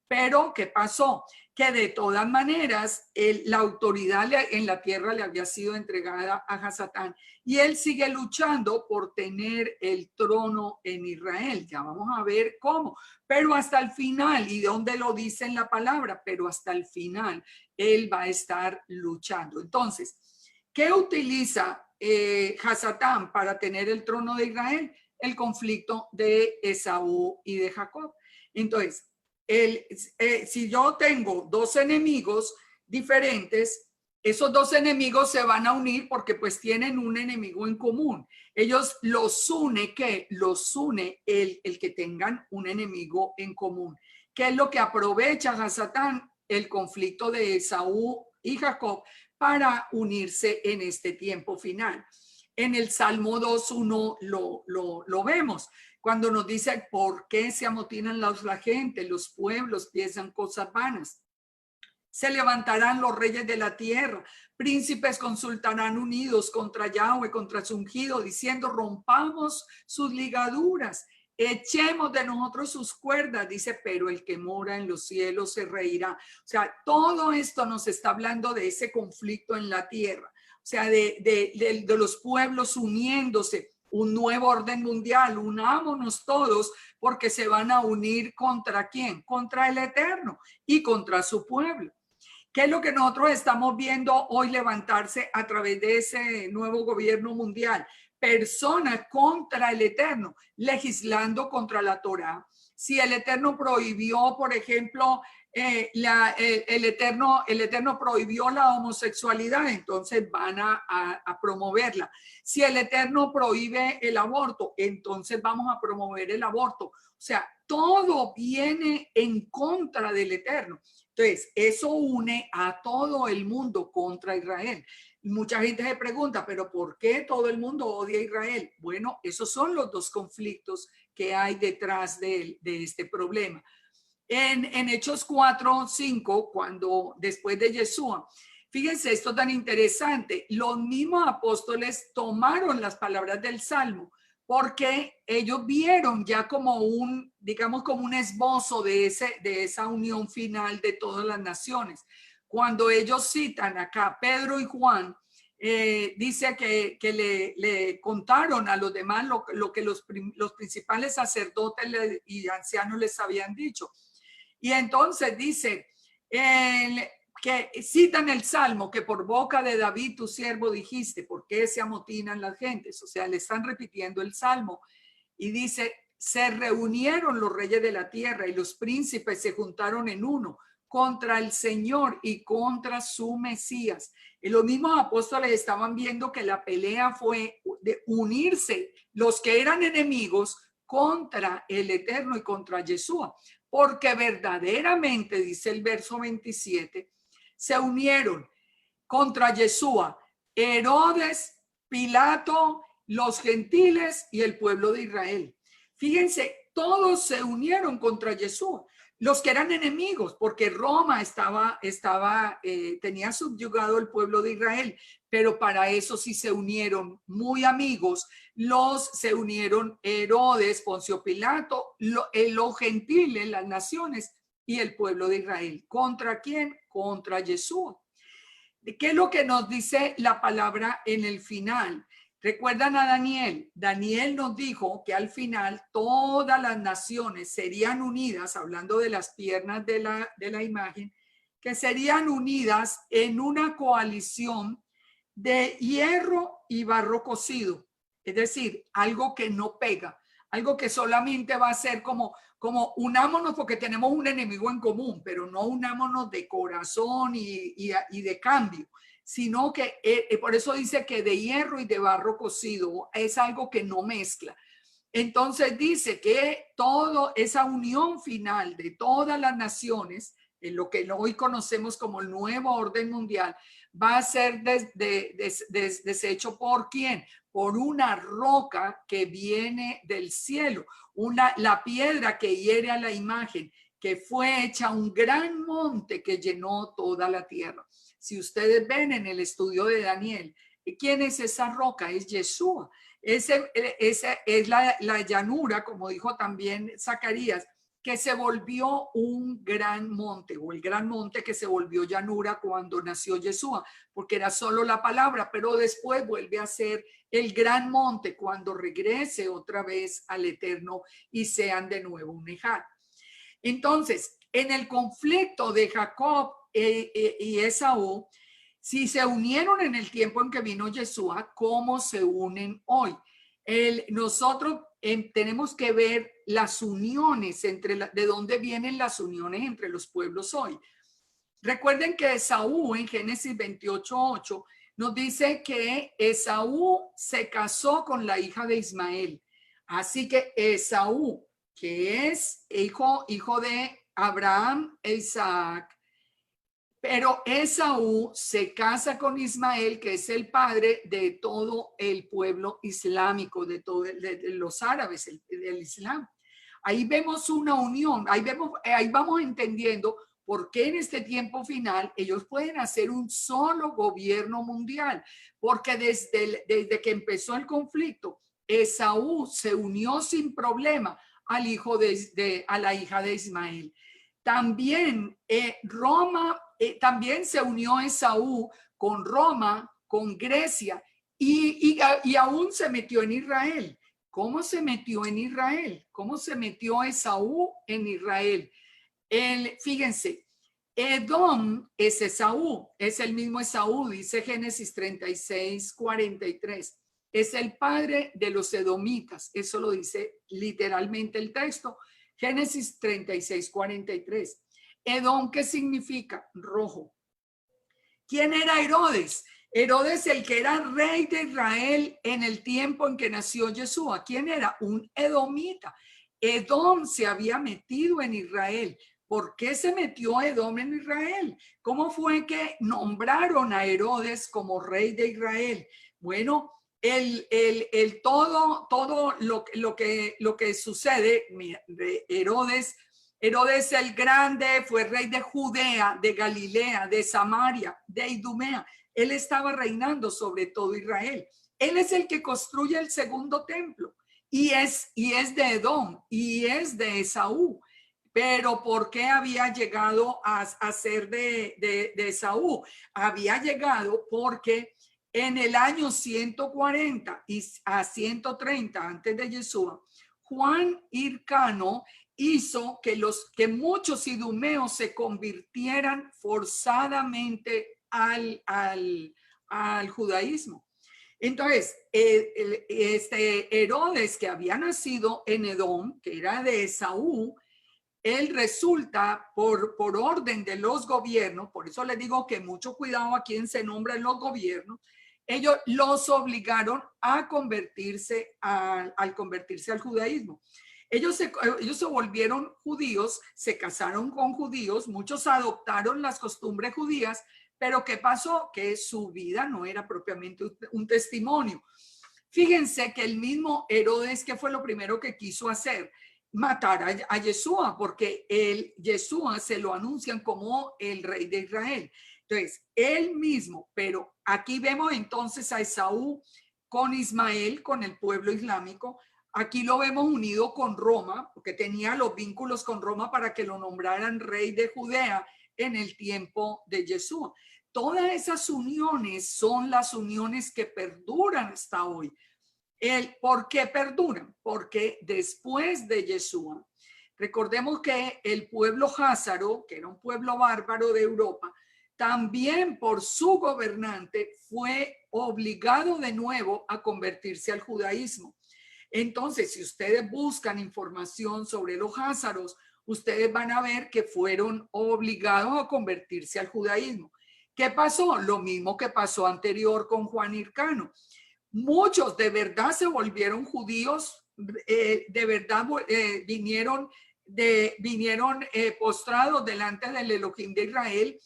B: Pero, ¿qué pasó? Que de todas maneras la autoridad en la tierra le había sido entregada a Hasatán y él sigue luchando por tener el trono en Israel. Ya vamos a ver cómo, pero hasta el final, y dónde lo dice en la palabra, pero hasta el final él va a estar luchando. Entonces, ¿qué utiliza Hasatán para tener el trono de Israel? El conflicto de Esaú y de Jacob. Entonces, si yo tengo dos enemigos diferentes, esos dos enemigos se van a unir porque pues tienen un enemigo en común. Ellos los une, ¿qué? Los une el que tengan un enemigo en común. ¿Qué es lo que aprovecha Hasatán? El conflicto de Esaú y Jacob para unirse en este tiempo final. En el Salmo 2:1 lo vemos. Cuando nos dice por qué se amotinan la gente, los pueblos piensan cosas vanas. Se levantarán los reyes de la tierra, príncipes consultarán unidos contra Yahweh, contra su ungido, diciendo rompamos sus ligaduras, echemos de nosotros sus cuerdas, dice, pero el que mora en los cielos se reirá. O sea, todo esto nos está hablando de ese conflicto en la tierra, o sea, de los pueblos uniéndose. Un nuevo orden mundial, unámonos todos porque se van a unir ¿contra quién? Contra el Eterno y contra su pueblo. ¿Qué es lo que nosotros estamos viendo hoy levantarse a través de ese nuevo gobierno mundial? persona contra el Eterno, legislando contra la Torá. Si el Eterno prohibió, por ejemplo, el Eterno prohibió la homosexualidad, entonces van a promoverla. Si el Eterno prohíbe el aborto, entonces vamos a promover el aborto. O sea, todo viene en contra del Eterno. Entonces, eso une a todo el mundo contra Israel. Mucha gente se pregunta, ¿pero por qué todo el mundo odia a Israel? Bueno, esos son los dos conflictos que hay detrás de este problema. En Hechos 4:5, cuando después de Yeshua, fíjense esto tan interesante, los mismos apóstoles tomaron las palabras del Salmo porque ellos vieron ya como digamos, como un esbozo de esa unión final de todas las naciones. Cuando ellos citan acá Pedro y Juan, dice que le contaron a los demás lo que los principales sacerdotes y ancianos les habían dicho. Y entonces dice que citan el Salmo, que por boca de David tu siervo dijiste, ¿por qué se amotinan las gentes? O sea, le están repitiendo el Salmo. Y dice, se reunieron los reyes de la tierra y los príncipes se juntaron en uno contra el Señor y contra su Mesías. Y los mismos apóstoles estaban viendo que la pelea fue de unirse los que eran enemigos contra el Eterno y contra Yeshua, porque verdaderamente, dice el verso 27, se unieron contra Yeshua Herodes, Pilato, los gentiles y el pueblo de Israel. Fíjense, todos se unieron contra Yeshua, los que eran enemigos, porque Roma tenía subyugado el pueblo de Israel, pero para eso sí se unieron muy amigos, se unieron Herodes, Poncio Pilato, los gentiles, las naciones y el pueblo de Israel. ¿Contra quién? Contra Yeshua. ¿Qué es lo que nos dice la palabra en el final? ¿Recuerdan a Daniel? Daniel nos dijo que al final todas las naciones serían unidas, hablando de las piernas de la imagen, que serían unidas en una coalición de hierro y barro cocido. Es decir, algo que no pega, algo que solamente va a ser como unámonos porque tenemos un enemigo en común, pero no unámonos de corazón y de cambio, sino que por eso dice que de hierro y de barro cocido es algo que no mezcla. Entonces dice que toda esa unión final de todas las naciones, en lo que hoy conocemos como el nuevo orden mundial, va a ser deshecho ¿por quién? Por una roca que viene del cielo, la piedra que hiere a la imagen, que fue hecha un gran monte que llenó toda la tierra. Si ustedes ven en el estudio de Daniel, ¿quién es esa roca? Es Yeshua. Esa es la llanura, como dijo también Zacarías, que se volvió un gran monte, o el gran monte que se volvió llanura cuando nació Yeshua, porque era solo la palabra, pero después vuelve a ser el gran monte cuando regrese otra vez al Eterno y sean de nuevo un Ejad. Entonces, en el conflicto de Jacob y Esaú, si se unieron en el tiempo en que vino Yeshua, ¿cómo se unen hoy? Nosotros tenemos que ver las uniones de dónde vienen las uniones entre los pueblos hoy. Recuerden que Esaú en Génesis 28:8 nos dice que Esaú se casó con la hija de Ismael. Así que Esaú, que es hijo de Abraham e Isaac, pero Esaú se casa con Ismael, que es el padre de todo el pueblo islámico, de los árabes, del Islam. Ahí vemos una unión, ahí vamos entendiendo por qué en este tiempo final ellos pueden hacer un solo gobierno mundial, porque desde que empezó el conflicto, Esaú se unió sin problema a la hija de Ismael. También Roma, también se unió Esaú con Roma, con Grecia y aún se metió en Israel. ¿Cómo se metió en Israel? ¿Cómo se metió Esaú en Israel? Fíjense, Edom es Esaú, es el mismo Esaú, dice Génesis 36:43. es el padre de los edomitas. Eso lo dice literalmente el texto. Génesis 36:43. Edom, ¿qué significa? Rojo. ¿Quién era Herodes? Herodes, el que era rey de Israel en el tiempo en que nació Yeshua. ¿Quién era? Un edomita. Edom se había metido en Israel. ¿Por qué se metió Edom en Israel? ¿Cómo fue que nombraron a Herodes como rey de Israel? Bueno, todo lo que sucede, Herodes el Grande fue rey de Judea, de Galilea, de Samaria, de Idumea. Él estaba reinando sobre todo Israel. Él es el que construye el segundo templo y es de Edom y es de Esaú. Pero ¿por qué había llegado a ser de Esaú? Había llegado porque en el año 140 y a 130 antes de Yeshua, Juan Hircano hizo que muchos idumeos se convirtieran forzadamente al judaísmo. Entonces, este Herodes, que había nacido en Edom, que era de Esaú, él resulta por orden de los gobiernos, por eso les digo que mucho cuidado a quien se nombra en los gobiernos, ellos los obligaron a convertirse al convertirse al judaísmo. Ellos se volvieron judíos, se casaron con judíos, muchos adoptaron las costumbres judías, pero ¿qué pasó? Que su vida no era propiamente un testimonio. Fíjense que el mismo Herodes, ¿qué fue lo primero que quiso hacer? Matar a Yeshua, porque Yeshua se lo anuncian como el rey de Israel. Entonces, él mismo, pero aquí vemos entonces a Esaú con Ismael, con el pueblo islámico. Aquí lo vemos unido con Roma, porque tenía los vínculos con Roma para que lo nombraran rey de Judea en el tiempo de Yeshua. Todas esas uniones son las uniones que perduran hasta hoy. ¿Por qué perduran? Porque después de Yeshua, recordemos que el pueblo házaro, que era un pueblo bárbaro de Europa, también por su gobernante fue obligado de nuevo a convertirse al judaísmo. Entonces, si ustedes buscan información sobre los házaros, ustedes van a ver que fueron obligados a convertirse al judaísmo. ¿Qué pasó? Lo mismo que pasó anterior con Juan Hircano. Muchos de verdad se volvieron judíos, de verdad vinieron postrados delante del Elohim de Israel,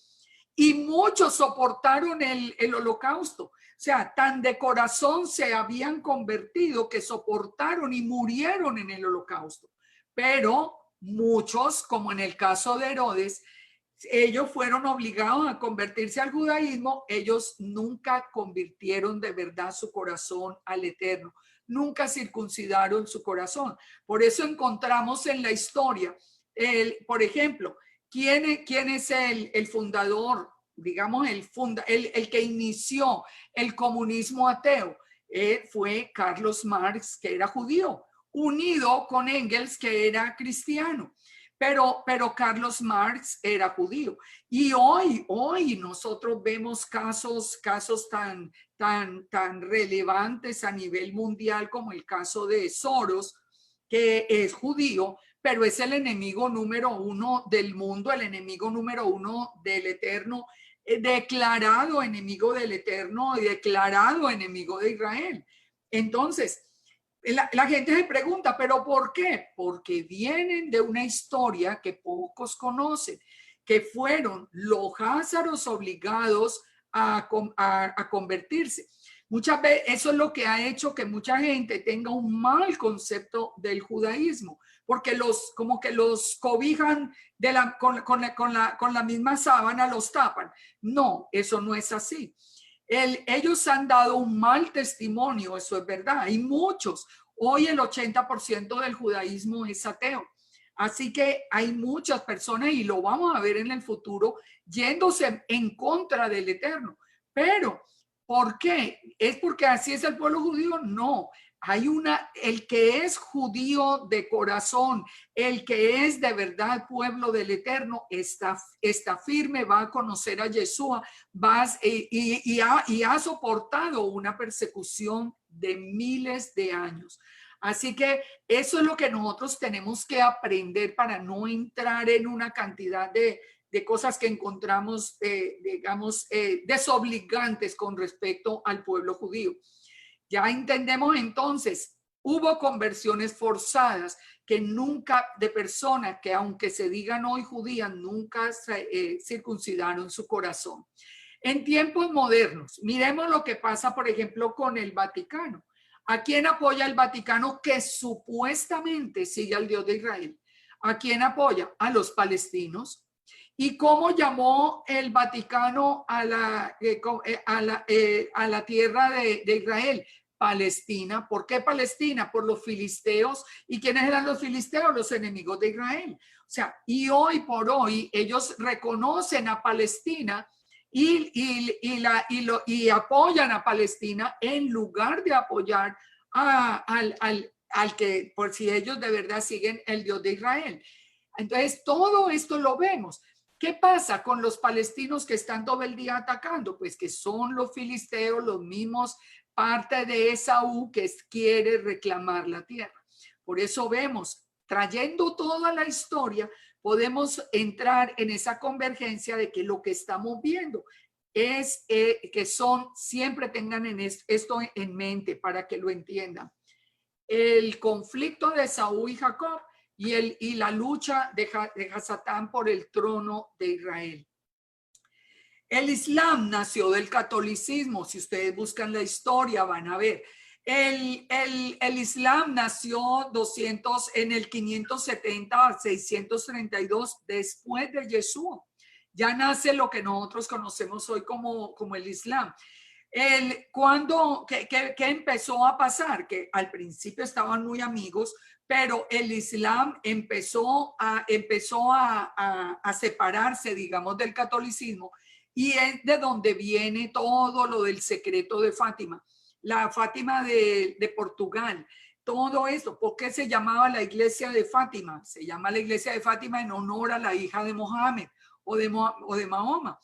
B: y muchos soportaron el holocausto. O sea, tan de corazón se habían convertido que soportaron y murieron en el holocausto. Pero muchos, como en el caso de Herodes, ellos fueron obligados a convertirse al judaísmo. Ellos nunca convirtieron de verdad su corazón al Eterno, nunca circuncidaron su corazón. Por eso encontramos en la historia, por ejemplo, ¿quién es el fundador, digamos, el que inició el comunismo ateo? Fue Carlos Marx, que era judío, unido con Engels, que era cristiano. Pero Carlos Marx era judío. Y hoy nosotros vemos casos tan relevantes a nivel mundial como el caso de Soros, que es judío, pero es el enemigo número uno del mundo, el enemigo número uno del Eterno, declarado enemigo del Eterno y declarado enemigo de Israel. Entonces, la gente se pregunta, ¿pero por qué? Porque vienen de una historia que pocos conocen, que fueron los házaros obligados a convertirse. Muchas veces eso es lo que ha hecho que mucha gente tenga un mal concepto del judaísmo, porque como que los cobijan con la misma sábana, los tapan. No, eso no es así. Ellos han dado un mal testimonio, eso es verdad. Hay muchos. Hoy el 80% del judaísmo es ateo. Así que hay muchas personas, y lo vamos a ver en el futuro, yéndose en contra del Eterno. Pero, ¿por qué? ¿Es porque así es el pueblo judío? No. El que es judío de corazón, el que es de verdad pueblo del Eterno, está firme, va a conocer a Yeshua, y ha soportado una persecución de miles de años. Así que eso es lo que nosotros tenemos que aprender para no entrar en una cantidad de cosas que encontramos, digamos, desobligantes con respecto al pueblo judío. Ya entendemos entonces, hubo conversiones forzadas que nunca, de personas que aunque se digan hoy judías, nunca circuncidaron su corazón. En tiempos modernos, miremos lo que pasa, por ejemplo, con el Vaticano. ¿A quién apoya el Vaticano que supuestamente sigue al Dios de Israel? ¿A quién apoya? A los palestinos. ¿Y cómo llamó el Vaticano a la tierra de Israel? Palestina. ¿Por qué Palestina? Por los filisteos. ¿Y quiénes eran los filisteos? Los enemigos de Israel. O sea, y hoy por hoy ellos reconocen a Palestina y apoyan a Palestina en lugar de apoyar al que, por si ellos de verdad siguen el Dios de Israel. Entonces, todo esto lo vemos. ¿Qué pasa con los palestinos que están todo el día atacando? Pues que son los filisteos, los mismos, parte de Esaú que quiere reclamar la tierra. Por eso vemos, trayendo toda la historia, podemos entrar en esa convergencia de que lo que estamos viendo es que siempre tengan esto en mente para que lo entiendan. El conflicto de Esaú y Jacob y la lucha de Hasatán por el trono de Israel. El Islam nació del catolicismo. Si ustedes buscan la historia van a ver. El Islam nació en el 570 a 632 después de Yeshua. Ya nace lo que nosotros conocemos hoy como el Islam. ¿Qué empezó a pasar? Que al principio estaban muy amigos, pero el Islam empezó a separarse, digamos, del catolicismo, y es de donde viene todo lo del secreto de Fátima, la Fátima de Portugal, todo esto. ¿Por qué se llamaba la iglesia de Fátima? Se llama la iglesia de Fátima en honor a la hija de Mohammed o de Mahoma,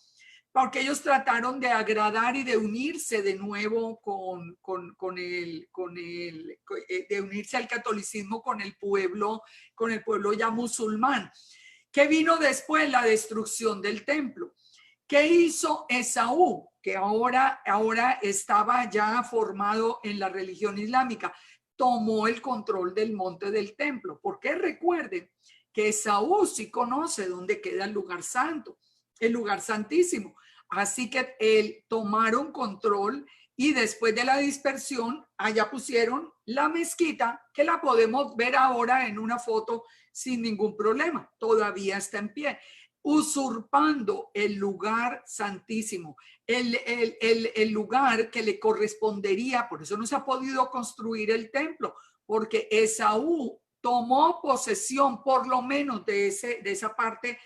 B: porque ellos trataron de agradar y de unirse de nuevo de unirse al catolicismo con el pueblo ya musulmán. ¿Qué vino después? La destrucción del templo. ¿Qué hizo Esaú? Que ahora estaba ya formado en la religión islámica. Tomó el control del monte del templo. Porque recuerden que Esaú sí conoce dónde queda el lugar santo, el lugar santísimo. Así que tomaron control y después de la dispersión, allá pusieron la mezquita, que la podemos ver ahora en una foto sin ningún problema. Todavía está en pie, usurpando el lugar santísimo, el lugar que le correspondería. Por eso no se ha podido construir el templo, porque Esaú tomó posesión por lo menos de esa parte,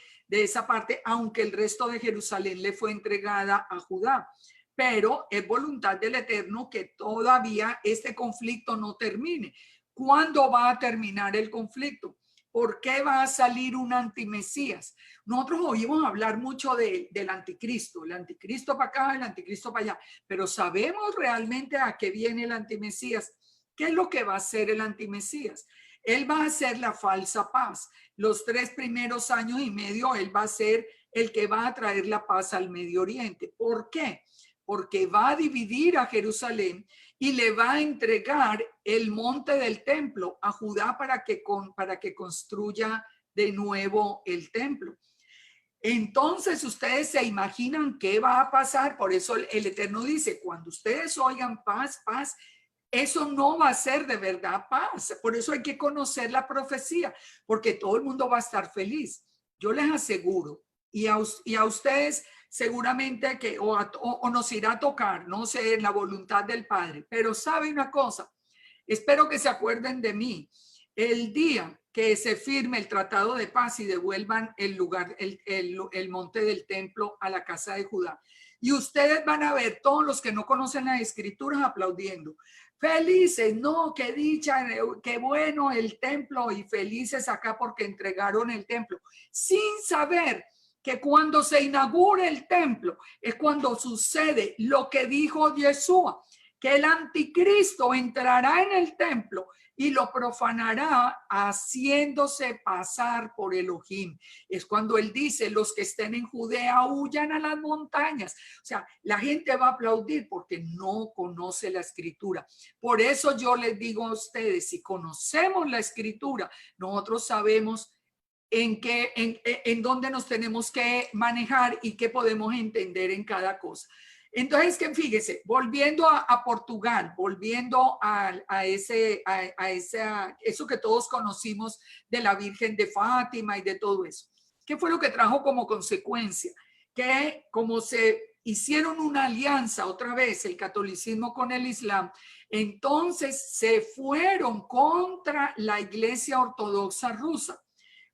B: aunque el resto de Jerusalén le fue entregada a Judá. Pero es voluntad del Eterno que todavía este conflicto no termine. ¿Cuándo va a terminar el conflicto? ¿Por qué va a salir un antimesías? Nosotros oímos hablar mucho del anticristo, el anticristo para acá, el anticristo para allá, pero ¿sabemos realmente a qué viene el antimesías? ¿Qué es lo que va a hacer el antimesías? Él va a hacer la falsa paz. Los 3 primeros años y medio, él va a ser el que va a traer la paz al Medio Oriente. ¿Por qué? Porque va a dividir a Jerusalén y le va a entregar el monte del templo a Judá para que construya de nuevo el templo. Entonces ustedes se imaginan qué va a pasar. Por eso el Eterno dice, cuando ustedes oigan paz, paz, eso no va a ser de verdad paz. Por eso hay que conocer la profecía, porque todo el mundo va a estar feliz. Yo les aseguro, y a ustedes seguramente que o nos irá a tocar, no sé, en la voluntad del Padre. Pero sabe una cosa, espero que se acuerden de mí. El día que se firme el tratado de paz y devuelvan el lugar, el monte del templo a la casa de Judá. Y ustedes van a ver todos los que no conocen las escrituras aplaudiendo. Felices, no, qué dicha, qué bueno el templo, y felices acá porque entregaron el templo, sin saber que cuando se inaugure el templo es cuando sucede lo que dijo Yeshua, que el anticristo entrará en el templo y lo profanará haciéndose pasar por Elohim. Es cuando él dice, los que estén en Judea huyan a las montañas. O sea, la gente va a aplaudir porque no conoce la escritura. Por eso yo les digo a ustedes, si conocemos la escritura, nosotros sabemos en dónde nos tenemos que manejar y qué podemos entender en cada cosa. Entonces, que fíjese, volviendo a Portugal, volviendo eso que todos conocimos de la Virgen de Fátima y de todo eso. ¿Qué fue lo que trajo como consecuencia? Que como se hicieron una alianza otra vez, el catolicismo con el islam, entonces se fueron contra la Iglesia Ortodoxa rusa.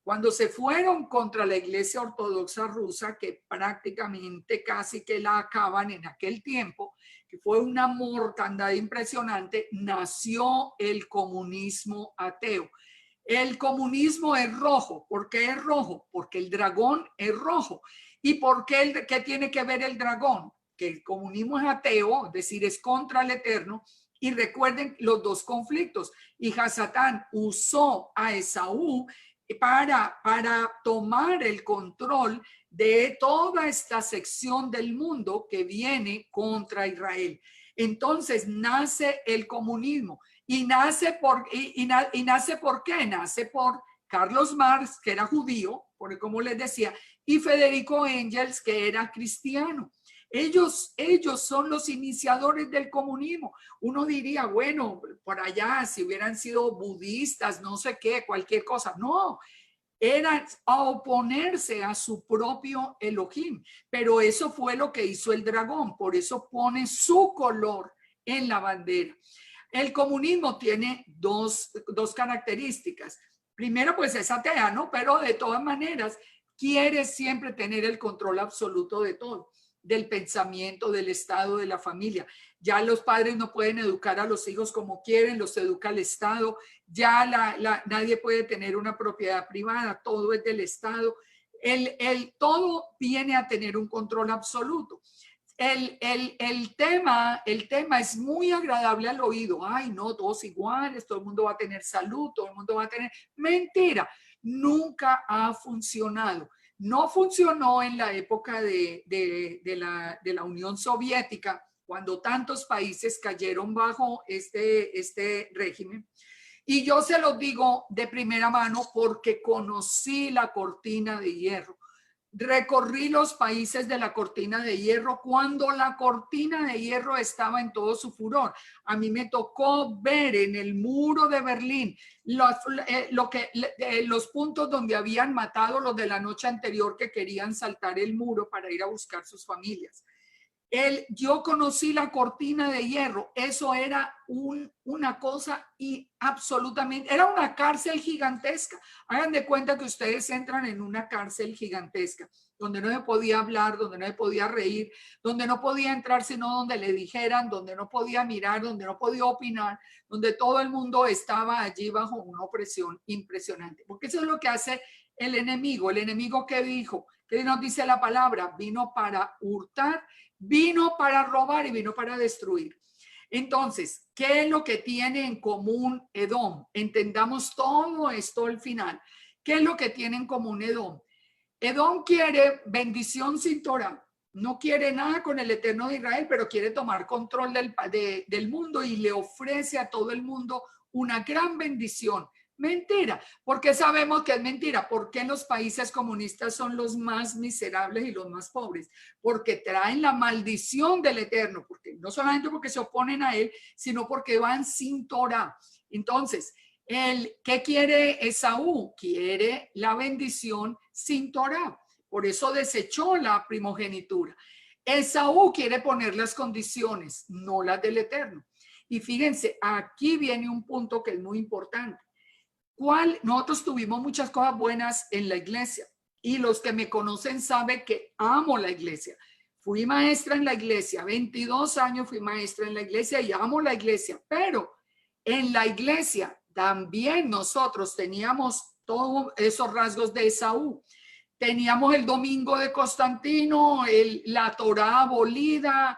B: Cuando se fueron contra la Iglesia Ortodoxa rusa, que prácticamente casi que la acaban en aquel tiempo, que fue una mortandad impresionante, nació el comunismo ateo. El comunismo es rojo. ¿Por qué es rojo? Porque el dragón es rojo. ¿Y por qué tiene que ver el dragón? Que el comunismo es ateo, es decir, es contra el Eterno. Y recuerden los dos conflictos. Y Hasatán usó a Esaú para tomar el control de toda esta sección del mundo que viene contra Israel. Entonces nace el comunismo y nace por qué? Nace por Carlos Marx, que era judío, porque como les decía, y Federico Engels, que era cristiano. Ellos son los iniciadores del comunismo. Uno diría, bueno, por allá, si hubieran sido budistas, no sé qué, cualquier cosa. No, era a oponerse a su propio Elohim. Pero eso fue lo que hizo el dragón. Por eso pone su color en la bandera. El comunismo tiene dos características. Primero, pues es atea, ¿no? Pero de todas maneras, quiere siempre tener el control absoluto de todo, del pensamiento, del Estado, de la familia. Ya los padres no pueden educar a los hijos como quieren, los educa el Estado. Ya nadie puede tener una propiedad privada, todo es del Estado. Todo viene a tener un control absoluto. El tema es muy agradable al oído. Ay, no, todos iguales, todo el mundo va a tener salud, todo el mundo va a tener... Mentira, nunca ha funcionado. No funcionó en la época de la Unión Soviética, cuando tantos países cayeron bajo este régimen. Y yo se los digo de primera mano porque conocí la cortina de hierro. Recorrí los países de la cortina de hierro cuando la cortina de hierro estaba en todo su furor. A mí me tocó ver en el muro de Berlín los puntos donde habían matado los de la noche anterior que querían saltar el muro para ir a buscar sus familias. Yo conocí la cortina de hierro. Eso era una cosa y absolutamente, era una cárcel gigantesca. Hagan de cuenta que ustedes entran en una cárcel gigantesca, donde no se podía hablar, donde no se podía reír, donde no podía entrar sino donde le dijeran, donde no podía mirar, donde no podía opinar, donde todo el mundo estaba allí bajo una opresión impresionante. Porque eso es lo que hace el enemigo. El enemigo que dijo, que nos dice la palabra, vino para hurtar, vino para robar y vino para destruir. Entonces, ¿qué es lo que tiene en común Edom? Entendamos todo esto al final. ¿Qué es lo que tiene en común Edom? Edom quiere bendición sin Torah. No quiere nada con el Eterno de Israel, pero quiere tomar control del mundo y le ofrece a todo el mundo una gran bendición. Mentira. ¿Por qué sabemos que es mentira? Porque los países comunistas son los más miserables y los más pobres, porque traen la maldición del Eterno, porque no solamente porque se oponen a él, sino porque van sin Torah. Entonces, ¿qué quiere Esaú? Quiere la bendición sin Torah. Por eso desechó la primogenitura. Esaú quiere poner las condiciones, no las del Eterno. Y fíjense, aquí viene un punto que es muy importante. Nosotros tuvimos muchas cosas buenas en la iglesia y los que me conocen saben que amo la iglesia. Fui maestra en la iglesia, 22 años fui maestra en la iglesia y amo la iglesia, pero en la iglesia también nosotros teníamos todos esos rasgos de Esaú. Teníamos el domingo de Constantino, la Torá abolida,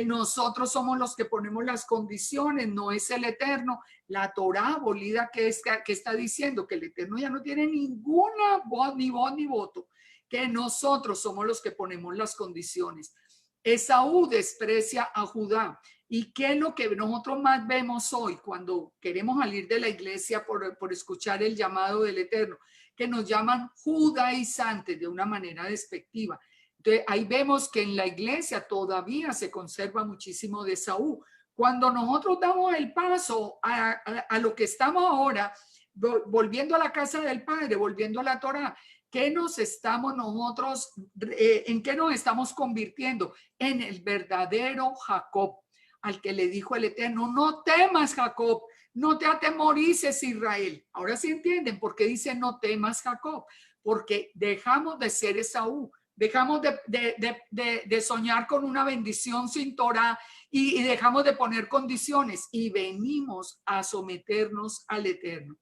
B: nosotros somos los que ponemos las condiciones, no es el Eterno. La Torá abolida que está diciendo que el Eterno ya no tiene ninguna voz ni voto, que nosotros somos los que ponemos las condiciones. Esaú desprecia a Judá. ¿Y qué es lo que nosotros más vemos hoy cuando queremos salir de la iglesia por escuchar el llamado del Eterno? Que nos llaman judaizantes de una manera despectiva. Entonces, ahí vemos que en la iglesia todavía se conserva muchísimo de Esaú. Cuando nosotros damos el paso a lo que estamos ahora, volviendo a la casa del Padre, volviendo a la Torá, ¿qué nos estamos nosotros, en qué nos estamos convirtiendo? En el verdadero Jacob, al que le dijo el Eterno, no temas, Jacob, no te atemorices, Israel. Ahora sí entienden por qué dice no temas, Jacob, porque dejamos de ser Esaú, dejamos de soñar con una bendición sin Torah y dejamos de poner condiciones y venimos a someternos al Eterno.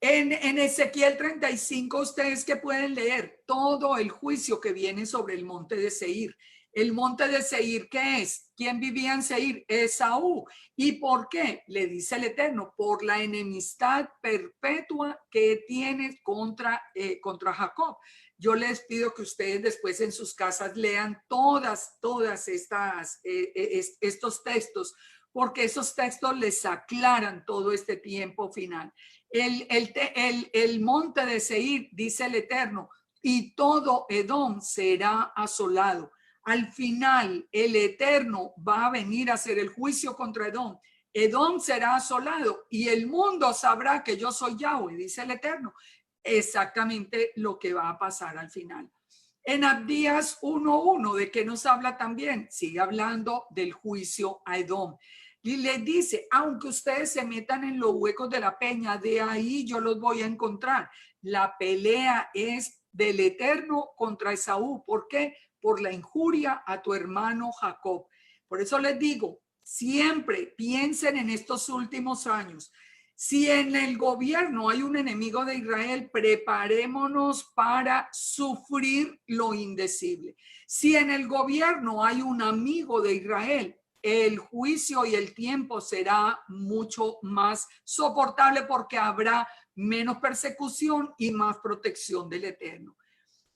B: En Ezequiel 35, ustedes que pueden leer todo el juicio que viene sobre el monte de Seir. El monte de Seir, ¿qué es? ¿Quién vivía en Seir? Esaú. ¿Y por qué? Le dice el Eterno, por la enemistad perpetua que tiene contra Jacob. Yo les pido que ustedes después en sus casas lean todas estos textos, porque esos textos les aclaran todo este tiempo final. El monte de Seir, dice el Eterno, y todo Edom será asolado. Al final, el Eterno va a venir a hacer el juicio contra Edom. Edom será asolado y el mundo sabrá que yo soy Yahweh, dice el Eterno. Exactamente lo que va a pasar al final. En Abdías 1:1, ¿de qué nos habla también? Sigue hablando del juicio a Edom. Y le dice, aunque ustedes se metan en los huecos de la peña, de ahí yo los voy a encontrar. La pelea es del Eterno contra Esaú. ¿Por qué? Por la injuria a tu hermano Jacob. Por eso les digo, siempre piensen en estos últimos años. Si en el gobierno hay un enemigo de Israel, preparémonos para sufrir lo indecible. Si en el gobierno hay un amigo de Israel, el juicio y el tiempo será mucho más soportable porque habrá menos persecución y más protección del Eterno.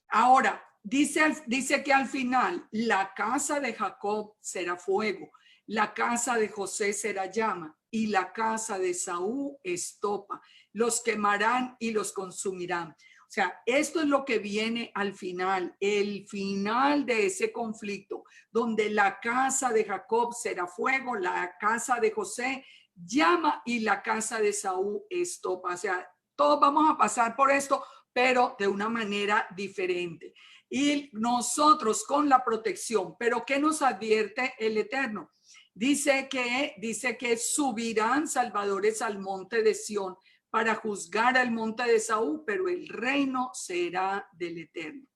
B: Ahora, dice que al final la casa de Jacob será fuego, la casa de José será llama y la casa de Saúl estopa. Los quemarán y los consumirán. O sea, esto es lo que viene al final, el final de ese conflicto, donde la casa de Jacob será fuego, la casa de José llama y la casa de Saúl estopa. O sea, todos vamos a pasar por esto, pero de una manera diferente. Y nosotros con la protección, pero ¿qué nos advierte el Eterno? Dice que subirán salvadores al monte de Sión para juzgar al monte de Saúl, pero el reino será del Eterno.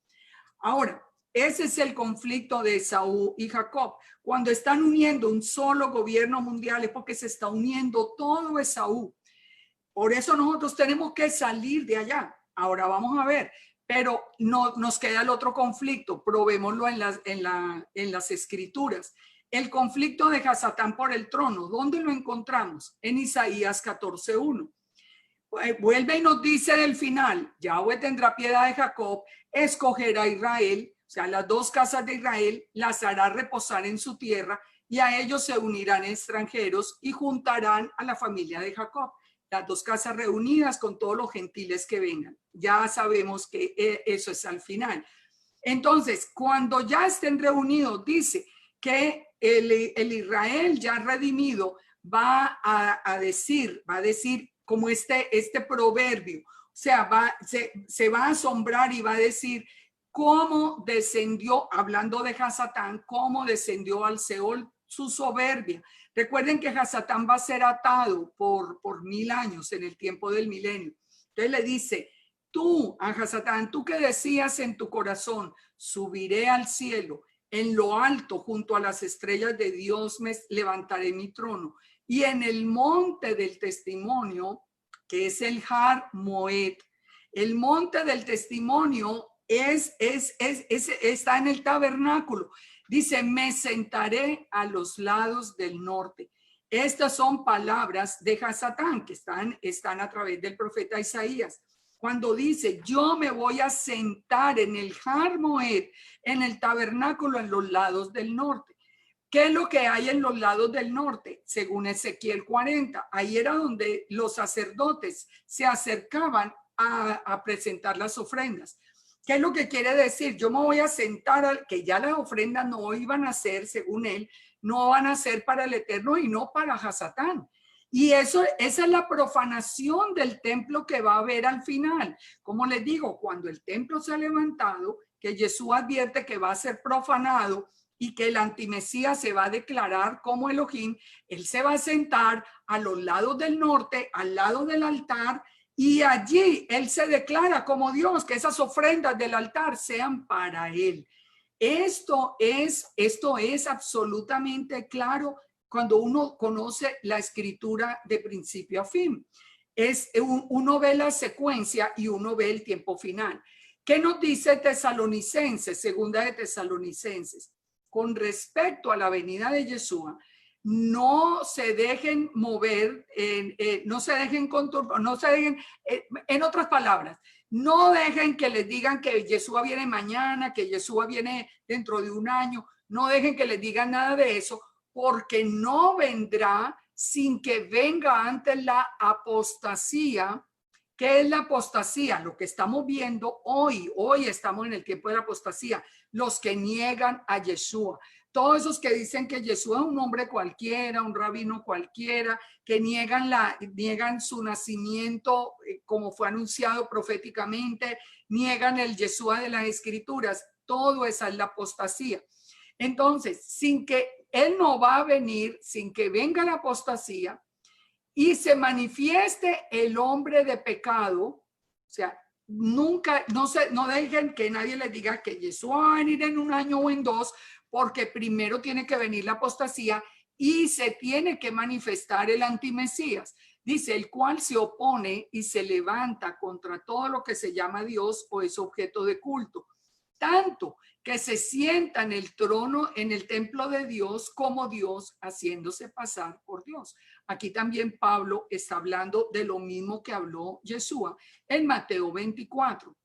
B: Ahora, ese es el conflicto de Esaú y Jacob. Cuando están uniendo un solo gobierno mundial es porque se está uniendo todo Esaú. Por eso nosotros tenemos que salir de allá. Ahora vamos a ver, pero no nos queda el otro conflicto. Probémoslo en las escrituras. El conflicto de Hasatán por el trono. ¿Dónde lo encontramos? En Isaías 14:1. Vuelve y nos dice del final, Yahweh tendrá piedad de Jacob, escogerá a Israel, o sea, las dos casas de Israel, las hará reposar en su tierra y a ellos se unirán extranjeros y juntarán a la familia de Jacob. Las dos casas reunidas con todos los gentiles que vengan. Ya sabemos que eso es al final. Entonces, cuando ya estén reunidos, dice que el Israel ya redimido va a decir como este proverbio, o sea, se va a asombrar y va a decir cómo descendió, hablando de Hasatán, cómo descendió al Seol su soberbia. Recuerden que Hasatán va a ser atado por 1000 años en el tiempo del milenio. Entonces le dice, tú, a Hasatán, tú que decías en tu corazón, subiré al cielo, en lo alto, junto a las estrellas de Dios, me levantaré mi trono. Y en el monte del testimonio, que es el Har Moed, el monte del testimonio está en el tabernáculo. Dice, me sentaré a los lados del norte. Estas son palabras de Hasatán que están a través del profeta Isaías. Cuando dice, yo me voy a sentar en el Har Moed, en el tabernáculo en los lados del norte. ¿Qué es lo que hay en los lados del norte? Según Ezequiel 40, ahí era donde los sacerdotes se acercaban a presentar las ofrendas. ¿Qué es lo que quiere decir? Yo me voy a sentar, que ya las ofrendas no iban a ser, según él, no van a ser para el Eterno y no para Hasatán. Y esa es la profanación del templo que va a haber al final. Como les digo, cuando el templo se ha levantado, que Jesús advierte que va a ser profanado y que el antimesías se va a declarar como Elohim, él se va a sentar a los lados del norte, al lado del altar, y allí él se declara como Dios, que esas ofrendas del altar sean para él. Esto es absolutamente claro cuando uno conoce la escritura de principio a fin. Uno ve la secuencia y uno ve el tiempo final. ¿Qué nos dice Tesalonicenses, segunda de Tesalonicenses? Con respecto a la venida de Yeshua, no se dejen mover, no se dejen conturbar, no se dejen, en otras palabras, no dejen que les digan que Yeshua viene mañana, que Yeshua viene dentro de un año, no dejen que les digan nada de eso, porque no vendrá sin que venga antes la apostasía. ¿Qué es la apostasía? Lo que estamos viendo hoy estamos en el tiempo de la apostasía, los que niegan a Yeshua. Todos esos que dicen que Yeshua es un hombre cualquiera, un rabino cualquiera, que niegan su nacimiento como fue anunciado proféticamente, niegan el Yeshua de las Escrituras, todo esa es la apostasía. Entonces, sin que él no va a venir, sin que venga la apostasía y se manifieste el hombre de pecado, o sea, nunca, no dejen que nadie les diga que Yeshua va a venir en un año o en dos, porque primero tiene que venir la apostasía y se tiene que manifestar el antimesías. Dice, el cual se opone y se levanta contra todo lo que se llama Dios o es objeto de culto, tanto que se sienta en el trono, en el templo de Dios, como Dios, haciéndose pasar por Dios. Aquí también Pablo está hablando de lo mismo que habló Yeshua en Mateo 24.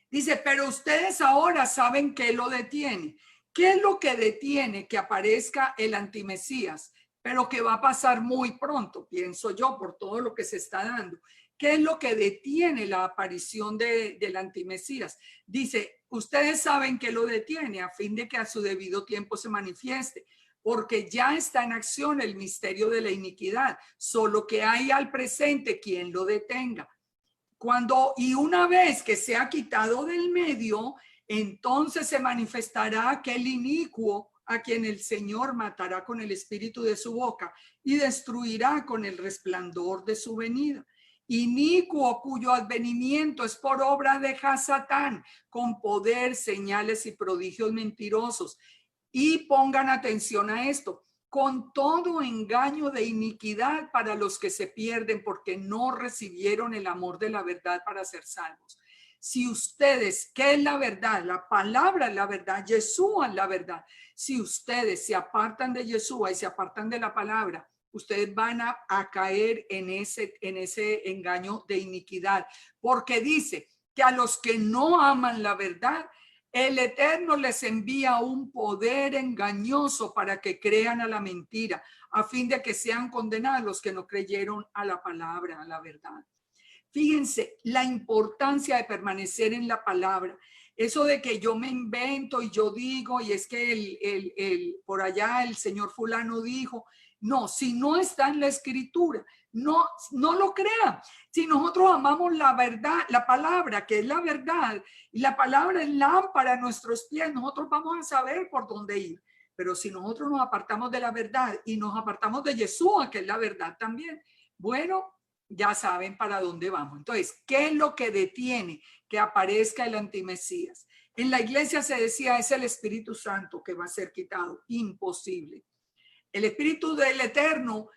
B: Dice, pero ustedes ahora saben qué lo detiene. ¿Qué es lo que detiene que aparezca el antimesías? Pero que va a pasar muy pronto, pienso yo, por todo lo que se está dando. ¿Qué es lo que detiene la aparición del antimesías? Dice, ustedes saben que lo detiene a fin de que a su debido tiempo se manifieste, porque ya está en acción el misterio de la iniquidad, solo que hay al presente quien lo detenga. Y una vez que se ha quitado del medio, entonces se manifestará aquel inicuo a quien el Señor matará con el espíritu de su boca y destruirá con el resplandor de su venida. Inicuo cuyo advenimiento es por obra de Hasatán, con poder, señales y prodigios mentirosos. Y pongan atención a esto, con todo engaño de iniquidad para los que se pierden porque no recibieron el amor de la verdad para ser salvos. Si ustedes, ¿qué es la verdad? La palabra es la verdad, Yeshua es la verdad. Si ustedes se apartan de Yeshua y se apartan de la palabra, ustedes van a caer en ese engaño de iniquidad, porque dice que a los que no aman la verdad, el Eterno les envía un poder engañoso para que crean a la mentira, a fin de que sean condenados los que no creyeron a la palabra, a la verdad. Fíjense la importancia de permanecer en la palabra. Eso de que yo me invento y yo digo, y es que por allá el señor fulano dijo, no, si no está en la escritura, no lo crean. Si nosotros amamos la verdad, la palabra, que es la verdad, y la palabra es lámpara a nuestros pies, nosotros vamos a saber por dónde ir. Pero si nosotros nos apartamos de la verdad y nos apartamos de Yeshua, que es la verdad también, bueno, ya saben para dónde vamos. Entonces, ¿qué es lo que detiene que aparezca el antimesías? En la iglesia se decía, es el Espíritu Santo que va a ser quitado. Imposible. El Espíritu del Eterno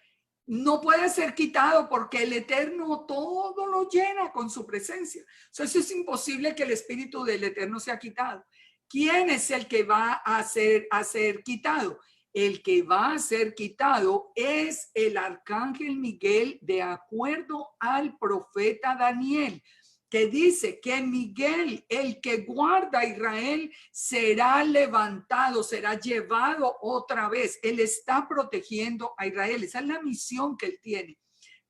B: no puede ser quitado porque el Eterno todo lo llena con su presencia. Eso es imposible que el Espíritu del Eterno sea quitado. ¿Quién es el que va a ser quitado? El que va a ser quitado es el arcángel Miguel, de acuerdo al profeta Daniel, que dice que Miguel, el que guarda a Israel, será levantado, será llevado otra vez. Él está protegiendo a Israel. Esa es la misión que él tiene,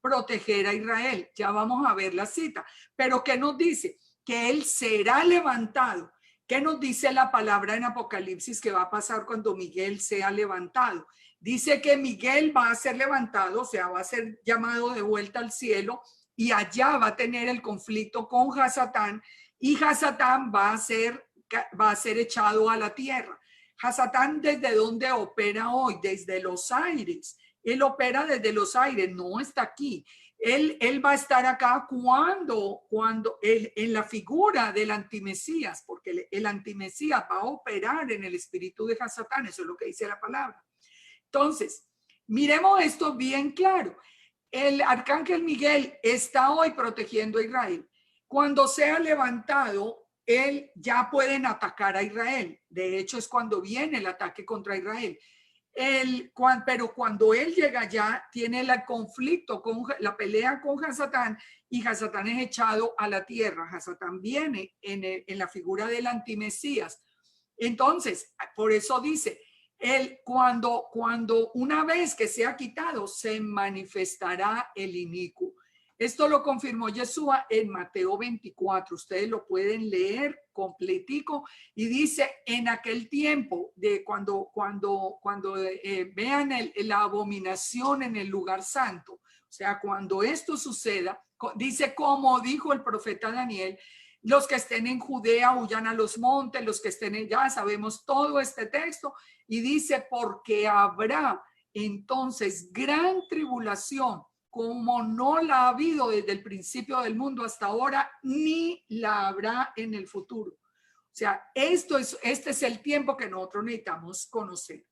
B: proteger a Israel. Ya vamos a ver la cita. Pero ¿qué nos dice? Que él será levantado. ¿Qué nos dice la palabra en Apocalipsis que va a pasar cuando Miguel sea levantado? Dice que Miguel va a ser levantado, o sea, va a ser llamado de vuelta al cielo, y allá va a tener el conflicto con Hasatán, y Hasatán va a ser echado a la tierra. Hasatán, ¿desde dónde opera hoy? Desde los aires. Él opera desde los aires, no está aquí. Él va a estar acá cuando en la figura del antimesías, porque el antimesías va a operar en el espíritu de Hasatán, eso es lo que dice la palabra. Entonces, miremos esto bien claro. El arcángel Miguel está hoy protegiendo a Israel. Cuando sea levantado, él ya pueden atacar a Israel. De hecho, es cuando viene el ataque contra Israel. Pero cuando él llega allá, tiene el conflicto, la pelea con Hasatán, y Hasatán es echado a la tierra. Hasatán viene en la figura del antimesías. Entonces, por eso dice, cuando una vez que sea quitado, se manifestará el inicuo. Esto lo confirmó Yeshua en Mateo 24. Ustedes lo pueden leer completico, y dice: en aquel tiempo de cuando vean la abominación en el lugar santo, o sea, cuando esto suceda, dice, como dijo el profeta Daniel, los que estén en Judea huyan a los montes, los que estén en, ya sabemos todo este texto, y dice, porque habrá entonces gran tribulación, como no la ha habido desde el principio del mundo hasta ahora, ni la habrá en el futuro. O sea, este es el tiempo que nosotros necesitamos conocer.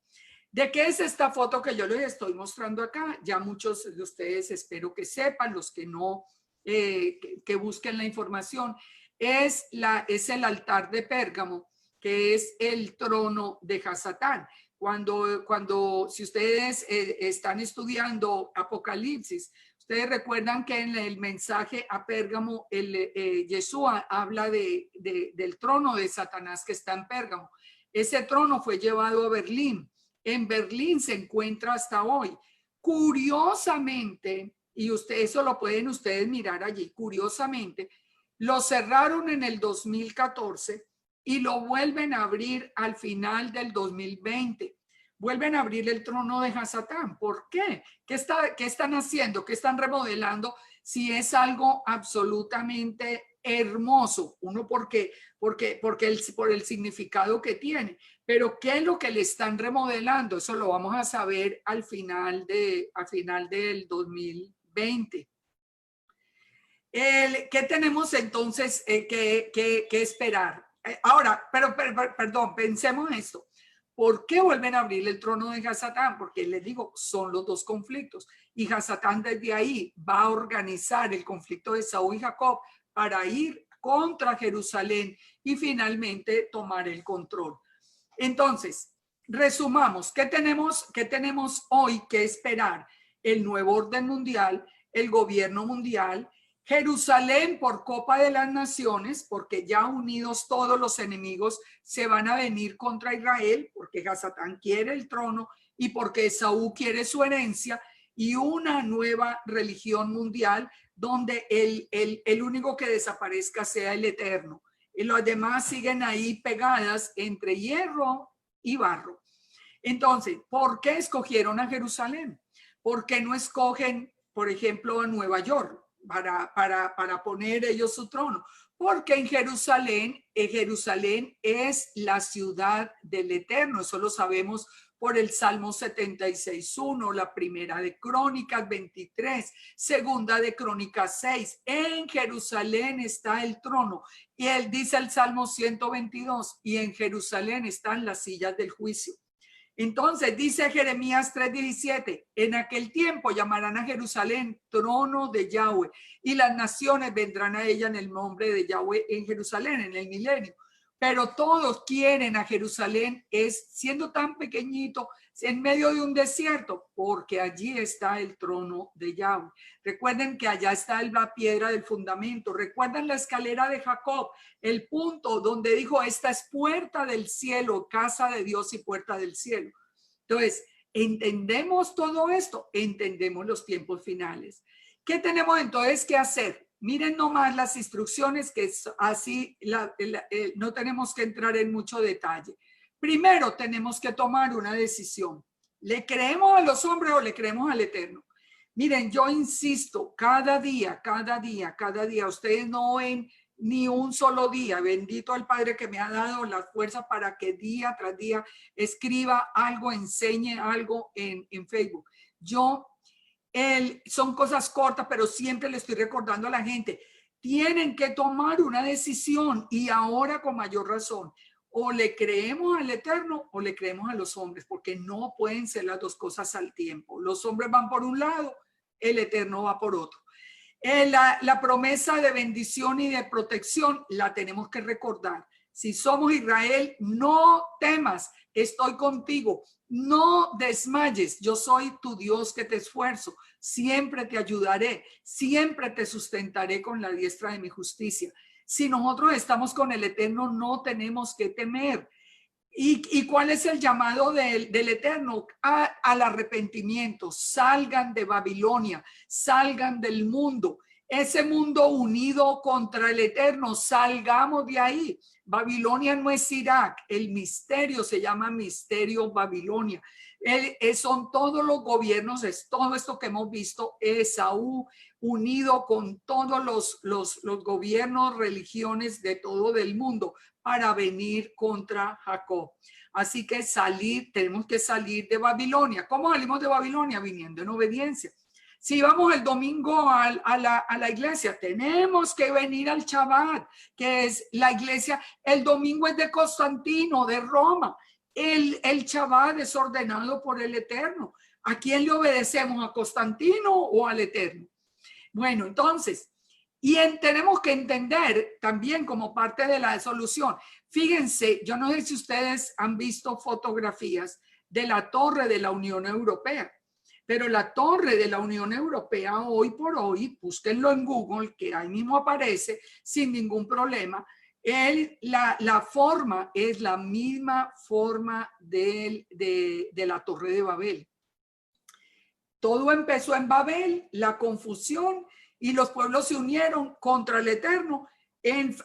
B: ¿De qué es esta foto que yo les estoy mostrando acá? Ya muchos de ustedes espero que sepan, los que no, que busquen la información. Es el altar de Pérgamo, que es el trono de Hasatán. Si ustedes están estudiando Apocalipsis, ustedes recuerdan que en el mensaje a Pérgamo, Yeshua habla del trono de Satanás que está en Pérgamo. Ese trono fue llevado a Berlín. En Berlín se encuentra hasta hoy. Curiosamente, y eso lo pueden ustedes mirar allí, curiosamente, lo cerraron en el 2014 y lo vuelven a abrir al final del 2020. Vuelven a abrir el trono de Hasatán. ¿Por qué? ¿Qué están haciendo? ¿Qué están remodelando? Si es algo absolutamente hermoso. Uno, por el significado que tiene. Pero ¿qué es lo que le están remodelando? Eso lo vamos a saber al final del 2020. ¿Qué tenemos entonces que esperar? Ahora, perdón, pensemos esto. ¿Por qué vuelven a abrir el trono de Hasatán? Porque les digo, son los dos conflictos. Y Hasatán desde ahí va a organizar el conflicto de Saúl y Jacob para ir contra Jerusalén y finalmente tomar el control. Entonces, resumamos, ¿qué tenemos hoy que esperar? El nuevo orden mundial, el gobierno mundial, Jerusalén por Copa de las Naciones, porque ya unidos todos los enemigos se van a venir contra Israel, porque Hasatán quiere el trono y porque Esaú quiere su herencia, y una nueva religión mundial donde el único que desaparezca sea el Eterno. Y los demás siguen ahí pegadas entre hierro y barro. Entonces, ¿por qué escogieron a Jerusalén? ¿Por qué no escogen, por ejemplo, a Nueva York para poner ellos su trono? Porque en Jerusalén es la ciudad del Eterno. Eso lo sabemos por el Salmo 76:1, la primera de Crónicas 23, segunda de Crónicas 6. En Jerusalén está el trono. Y él dice el Salmo 122, y en Jerusalén están las sillas del juicio. Entonces dice Jeremías 3:17, en aquel tiempo llamarán a Jerusalén trono de Yahweh, y las naciones vendrán a ella en el nombre de Yahweh en Jerusalén, en el milenio. pero todos quieren a Jerusalén, es siendo tan pequeñito, en medio de un desierto, porque allí está el trono de Yahweh. Recuerden que allá está la piedra del fundamento. Recuerdan la escalera de Jacob, el punto donde dijo, esta es puerta del cielo, casa de Dios y puerta del cielo. Entonces, entendemos todo esto, entendemos los tiempos finales. ¿Qué tenemos entonces que hacer? Miren nomás las instrucciones, que es así, no tenemos que entrar en mucho detalle. Primero tenemos que tomar una decisión. ¿Le creemos a los hombres o le creemos al Eterno? Miren, yo insisto, cada día, ustedes no ven ni un solo día. Bendito al Padre que me ha dado la fuerza para que día tras día escriba algo, enseñe algo en Facebook. Son cosas cortas, pero siempre le estoy recordando a la gente, tienen que tomar una decisión, y ahora con mayor razón. O le creemos al Eterno o le creemos a los hombres, porque no pueden ser las dos cosas al tiempo. Los hombres van por un lado, el Eterno va por otro. La promesa de bendición y de protección la tenemos que recordar. Si somos Israel, no temas, estoy contigo. No desmayes, yo soy tu Dios que te esfuerzo. Siempre te ayudaré, siempre te sustentaré con la diestra de mi justicia. Si nosotros estamos con el Eterno, no tenemos que temer. ¿Y cuál es el llamado del Eterno? Al arrepentimiento. Salgan de Babilonia, salgan del mundo. Ese mundo unido contra el Eterno, salgamos de ahí. Babilonia no es Irak, el misterio se llama misterio Babilonia. Son todos los gobiernos, es todo esto que hemos visto, Esaú unido con todos los gobiernos, religiones de todo el mundo para venir contra Jacob. Así que tenemos que salir de Babilonia. ¿Cómo salimos de Babilonia? Viniendo en obediencia. Si vamos el domingo a la iglesia, tenemos que venir al Shabbat, que es la iglesia. El domingo es de Constantino, de Roma. El Shabbat es ordenado por el Eterno. ¿A quién le obedecemos? ¿A Constantino o al Eterno? Bueno, entonces, tenemos que entender también como parte de la solución. Fíjense, yo no sé si ustedes han visto fotografías de la torre de la Unión Europea. Pero la torre de la Unión Europea hoy por hoy, búsquenlo en Google, que ahí mismo aparece sin ningún problema. La forma es la misma forma de la Torre de Babel. Todo empezó en Babel, la confusión, y los pueblos se unieron contra el Eterno.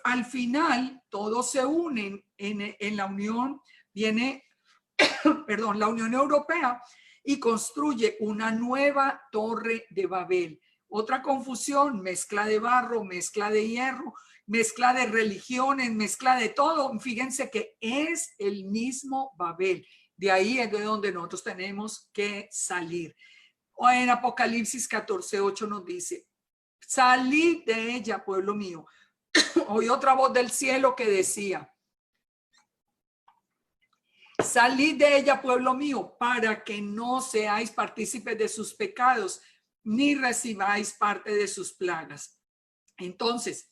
B: Al final, todos se unen en la unión, la Unión Europea, y construye una nueva torre de Babel. Otra confusión, mezcla de barro, mezcla de hierro, mezcla de religiones, mezcla de todo. Fíjense que es el mismo Babel. De ahí es de donde nosotros tenemos que salir. O en Apocalipsis 14:8 nos dice, salid de ella, pueblo mío. Oí otra voz del cielo que decía, salid de ella, pueblo mío, para que no seáis partícipes de sus pecados, ni recibáis parte de sus plagas. Entonces,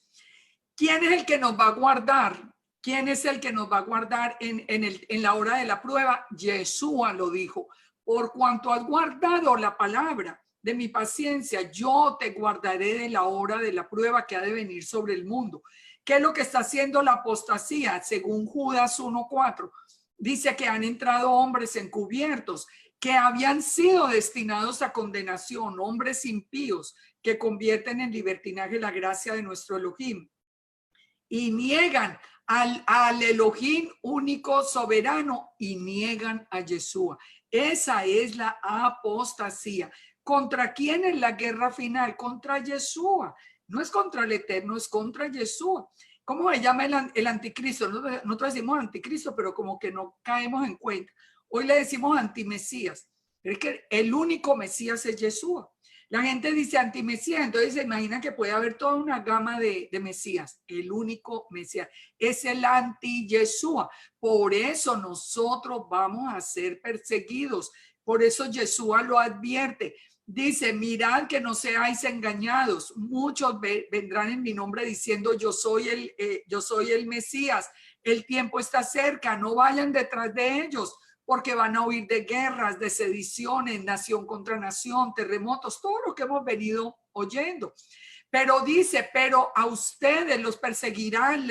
B: ¿quién es el que nos va a guardar? ¿Quién es el que nos va a guardar en la hora de la prueba? Yeshua lo dijo, por cuanto has guardado la palabra de mi paciencia, yo te guardaré de la hora de la prueba que ha de venir sobre el mundo. ¿Qué es lo que está haciendo la apostasía? Según Judas 1:4. Dice que han entrado hombres encubiertos que habían sido destinados a condenación, hombres impíos que convierten en libertinaje la gracia de nuestro Elohim y niegan al Elohim único soberano y niegan a Yeshua. Esa es la apostasía. ¿Contra quién es la guerra final? Contra Yeshua. No es contra el Eterno, es contra Yeshua. ¿Cómo se llama el anticristo? Nosotros decimos anticristo, pero como que no caemos en cuenta. Hoy le decimos antimesías. Pero es que el único Mesías es Yeshua. La gente dice antimesías, entonces se imagina que puede haber toda una gama de Mesías. El único Mesías es el anti-Yeshua. Por eso nosotros vamos a ser perseguidos. Por eso Yeshua lo advierte. Dice, mirad que no seáis engañados. Muchos vendrán en mi nombre diciendo, yo soy el Mesías. El tiempo está cerca, no vayan detrás de ellos, porque van a huir de guerras, de sediciones, nación contra nación, terremotos, todo lo que hemos venido oyendo. Pero dice, pero a ustedes los perseguirán,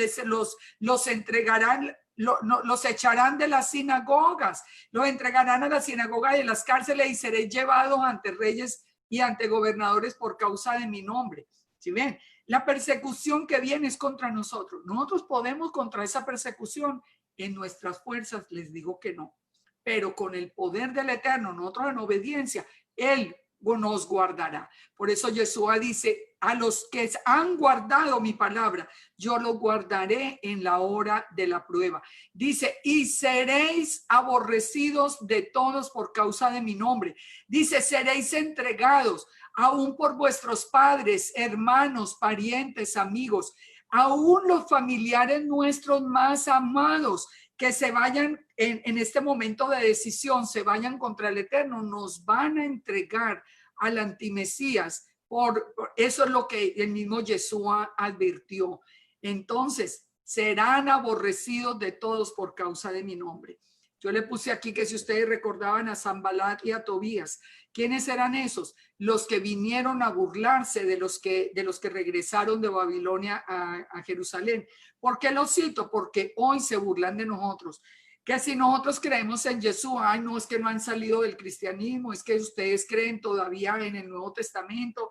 B: los entregarán, los echarán de las sinagogas, los entregarán a la sinagoga y en las cárceles y seréis llevados ante reyes y ante gobernadores por causa de mi nombre. ¿Sí ven? La persecución que viene es contra nosotros. Nosotros podemos contra esa persecución. En nuestras fuerzas les digo que no. Pero con el poder del Eterno, nosotros en obediencia, Él nos guardará. Por eso Yeshua dice, a los que han guardado mi palabra, yo los guardaré en la hora de la prueba. Dice, y seréis aborrecidos de todos por causa de mi nombre. Dice, seréis entregados aún por vuestros padres, hermanos, parientes, amigos, aún los familiares nuestros más amados, que se vayan en este momento de decisión, se vayan contra el Eterno, nos van a entregar al antimesías. Por eso es lo que el mismo Yeshua advirtió. Entonces, serán aborrecidos de todos por causa de mi nombre. Yo le puse aquí que si ustedes recordaban a Sanbalat y a Tobías, ¿quiénes eran esos? Los que vinieron a burlarse de los que regresaron de Babilonia a Jerusalén. ¿Por qué los cito? Porque hoy se burlan de nosotros. Que si nosotros creemos en Yeshua, ay, no, es que no han salido del cristianismo, es que ustedes creen todavía en el Nuevo Testamento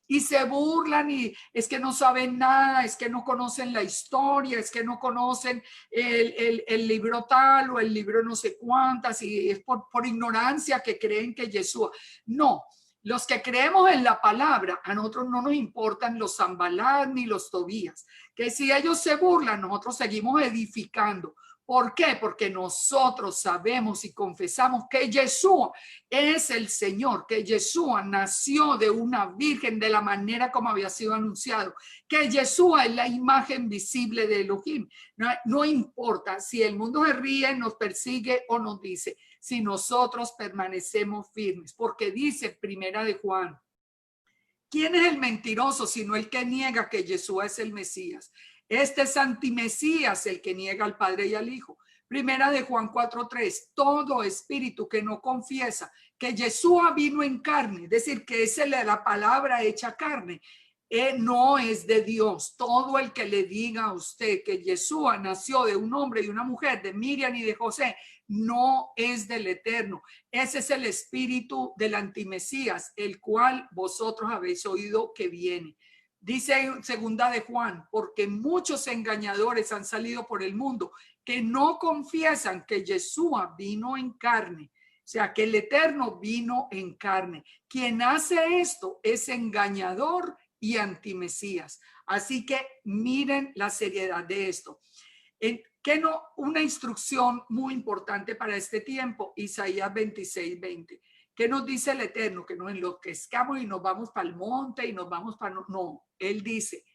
B: y se burlan y es que no saben nada, es que no conocen la historia, es que no conocen el libro tal o el libro no sé cuántas y es por ignorancia que creen que Yeshua. No, los que creemos en la palabra, a nosotros no nos importan los Sanbalat ni los Tobías, que si ellos se burlan, nosotros seguimos edificando. ¿Por qué? Porque nosotros sabemos y confesamos que Yeshua es el Señor, que Yeshua nació de una virgen de la manera como había sido anunciado, que Yeshua es la imagen visible de Elohim. No importa si el mundo se ríe, nos persigue o nos dice, si nosotros permanecemos firmes, porque dice Primera de Juan, ¿quién es el mentiroso sino el que niega que Yeshua es el Mesías? Este es antimesías, el que niega al Padre y al Hijo. Primera de Juan 4:3, todo espíritu que no confiesa que Yeshua vino en carne, es decir, que es la palabra hecha carne, no es de Dios. Todo el que le diga a usted que Yeshua nació de un hombre y una mujer, de Miriam y de José, no es del Eterno. Ese es el espíritu del antimesías, el cual vosotros habéis oído que viene. Dice en Segunda de Juan, porque muchos engañadores han salido por el mundo que no confiesan que Yeshua vino en carne. O sea, que el Eterno vino en carne. Quien hace esto es engañador y antimesías. Así que miren la seriedad de esto. Una instrucción muy importante para este tiempo, Isaías 26:20. ¿Qué nos dice el Eterno? Que nos enloquezcamos y nos vamos para el monte y nos vamos para... No, Él dice,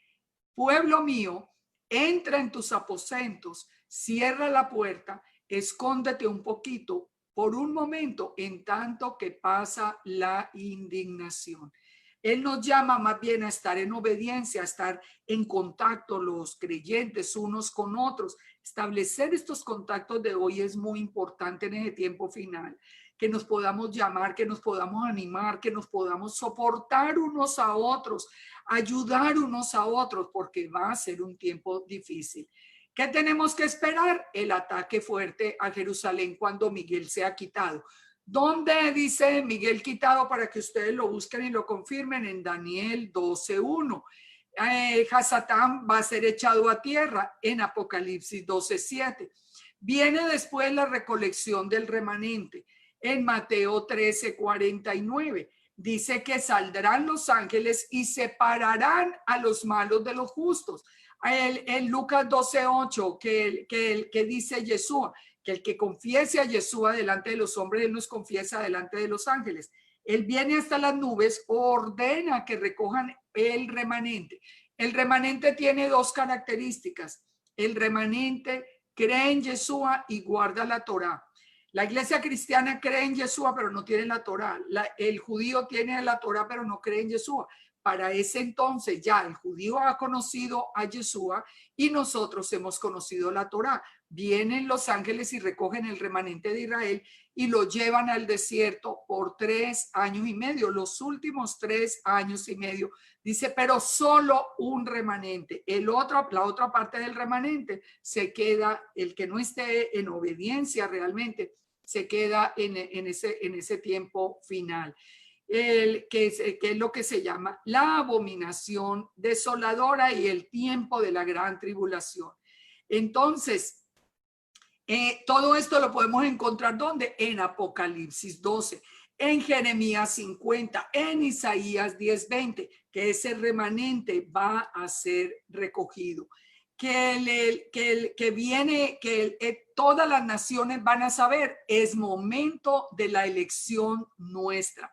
B: pueblo mío, entra en tus aposentos, cierra la puerta, escóndete un poquito por un momento en tanto que pasa la indignación. Él nos llama más bien a estar en obediencia, a estar en contacto los creyentes unos con otros. Establecer estos contactos de hoy es muy importante en ese tiempo final. Que nos podamos llamar, que nos podamos animar, que nos podamos soportar unos a otros, ayudar unos a otros, porque va a ser un tiempo difícil. ¿Qué tenemos que esperar? El ataque fuerte a Jerusalén cuando Miguel sea quitado. ¿Dónde dice Miguel quitado? Para que ustedes lo busquen y lo confirmen en Daniel 12:1. Hasatán va a ser echado a tierra en Apocalipsis 12:7. Viene después la recolección del remanente. En Mateo 13:49 dice que saldrán los ángeles y separarán a los malos de los justos. En Lucas 12:8 que dice Yeshua, que el que confiese a Yeshua delante de los hombres, él nos confiesa delante de los ángeles. Él viene hasta las nubes, ordena que recojan el remanente. El remanente tiene dos características. El remanente cree en Yeshua y guarda la Torá. La iglesia cristiana cree en Yeshua, pero no tiene la Torá. El judío tiene la Torá, pero no cree en Yeshua. Para ese entonces ya el judío ha conocido a Yeshua y nosotros hemos conocido la Torá. Vienen los ángeles y recogen el remanente de Israel y lo llevan al desierto por 3 años y medio, los últimos 3 años y medio. Dice, pero solo un remanente. La otra parte del remanente se queda, el que no esté en obediencia realmente, se queda en ese tiempo final. Que es lo que se llama la abominación desoladora y el tiempo de la gran tribulación. Entonces, todo esto lo podemos encontrar ¿dónde? En Apocalipsis 12, en Jeremías 50, en Isaías 10:20, que ese remanente va a ser recogido. Todas las naciones van a saber, es momento de la elección nuestra.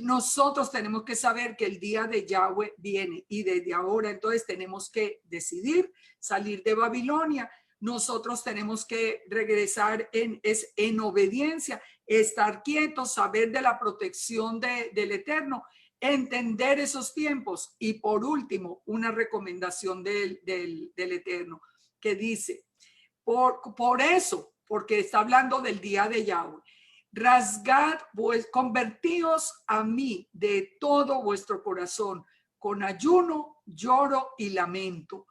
B: Nosotros tenemos que saber que el día de Yahweh viene y desde ahora entonces tenemos que decidir salir de Babilonia. Nosotros tenemos que regresar en obediencia, estar quietos, saber de la protección del Eterno, entender esos tiempos. Y por último, una recomendación del Eterno que dice, por eso, porque está hablando del día de Yahweh, rasgad, pues convertíos a mí de todo vuestro corazón, con ayuno, lloro y lamento.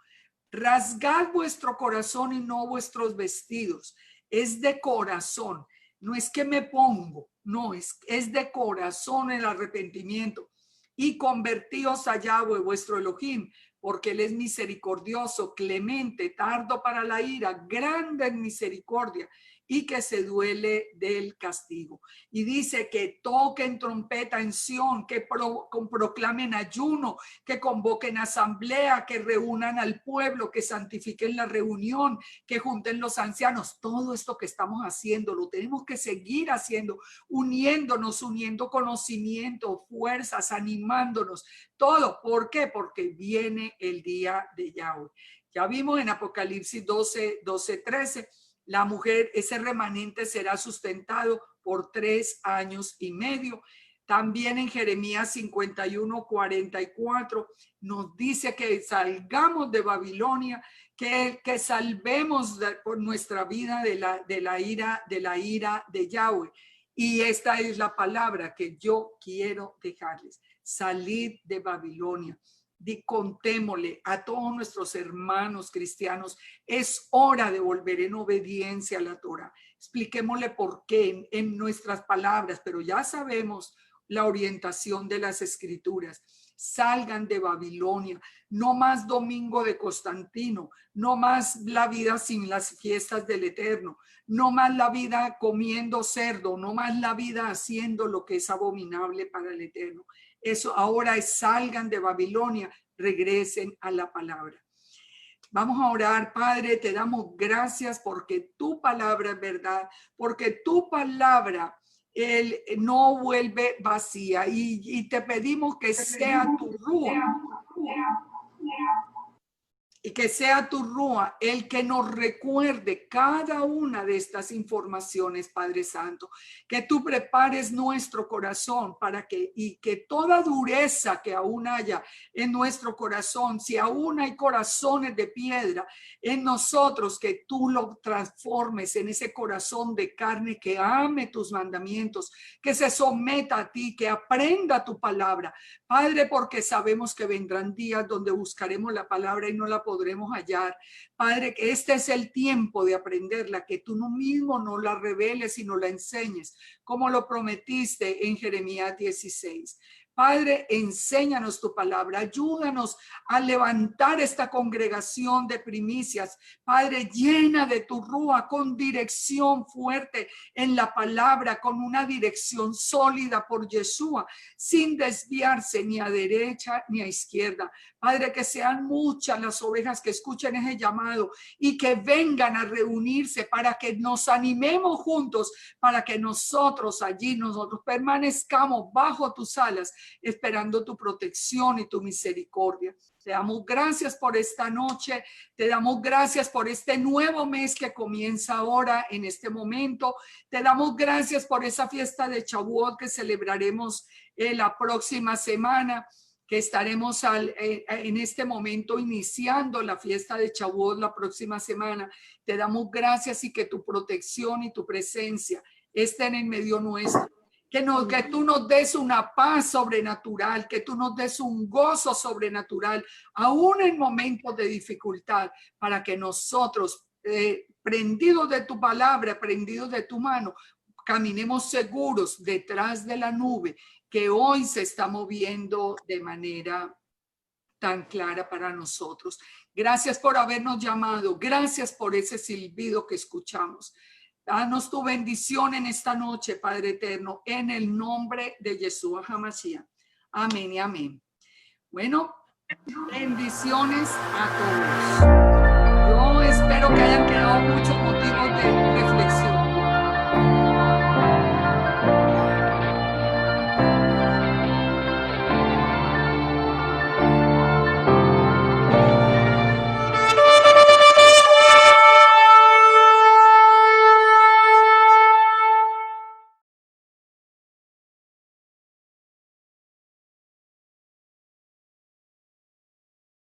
B: Rasgad vuestro corazón y no vuestros vestidos. Es de corazón, no es que me pongo, no, es de corazón el arrepentimiento. Y convertíos a Yahweh vuestro Elohim, porque él es misericordioso, clemente, tardo para la ira, grande en misericordia, y que se duele del castigo. Y dice que toquen trompeta en Sión, que proclamen ayuno, que convoquen asamblea, que reúnan al pueblo, que santifiquen la reunión, que junten los ancianos. Todo esto que estamos haciendo lo tenemos que seguir haciendo, uniéndonos, uniendo conocimiento, fuerzas, animándonos, todo. ¿Por qué? Porque viene el día de Yahweh. Ya vimos en Apocalipsis 12:13, la mujer, ese remanente será sustentado por 3 años y medio. También en Jeremías 51:44 nos dice que salgamos de Babilonia, que salvemos por nuestra vida de la ira de Yahweh. Y esta es la palabra que yo quiero dejarles: salid de Babilonia. Contémosle a todos nuestros hermanos cristianos, es hora de volver en obediencia a la Torá. Expliquémosle por qué en nuestras palabras, pero ya sabemos la orientación de las escrituras. Salgan de Babilonia, no más domingo de Constantino, no más la vida sin las fiestas del Eterno, no más la vida comiendo cerdo, no más la vida haciendo lo que es abominable para el Eterno. Eso ahora es: salgan de Babilonia, regresen a la palabra. Vamos a orar. Padre, te damos gracias porque tu palabra es verdad, porque tu palabra no vuelve vacía, y te pedimos que sea tu Ruach, y que sea tu Ruach el que nos recuerde cada una de estas informaciones, Padre Santo. Que tú prepares nuestro corazón para que toda dureza que aún haya en nuestro corazón, si aún hay corazones de piedra en nosotros, que tú lo transformes en ese corazón de carne que ame tus mandamientos, que se someta a ti, que aprenda tu palabra, Padre, porque sabemos que vendrán días donde buscaremos la palabra y no la podremos hallar. Padre, que este es el tiempo de aprenderla, que tú mismo no la reveles y no la enseñes, como lo prometiste en Jeremías 16. Padre, enséñanos tu palabra, ayúdanos a levantar esta congregación de primicias. Padre, llena de tu Rúa con dirección fuerte en la palabra, con una dirección sólida por Yeshua, sin desviarse ni a derecha ni a izquierda. Padre, que sean muchas las ovejas que escuchen ese llamado y que vengan a reunirse para que nos animemos juntos, para que nosotros permanezcamos bajo tus alas, esperando tu protección y tu misericordia. Te damos gracias por esta noche, te damos gracias por este nuevo mes que comienza ahora en este momento. Te damos gracias por esa fiesta de Shavuot que celebraremos la próxima semana, que estaremos en este momento iniciando la fiesta de Shavuot la próxima semana. Te damos gracias y que tu protección y tu presencia estén en medio nuestro. Que tú nos des una paz sobrenatural, que tú nos des un gozo sobrenatural, aún en momentos de dificultad, para que nosotros, prendidos de tu palabra, prendidos de tu mano, caminemos seguros detrás de la nube que hoy se está moviendo de manera tan clara para nosotros. Gracias por habernos llamado, gracias por ese silbido que escuchamos. Danos tu bendición en esta noche, Padre eterno, en el nombre de Yeshua HaMashiach. Amén y amén. Bueno, bendiciones a todos.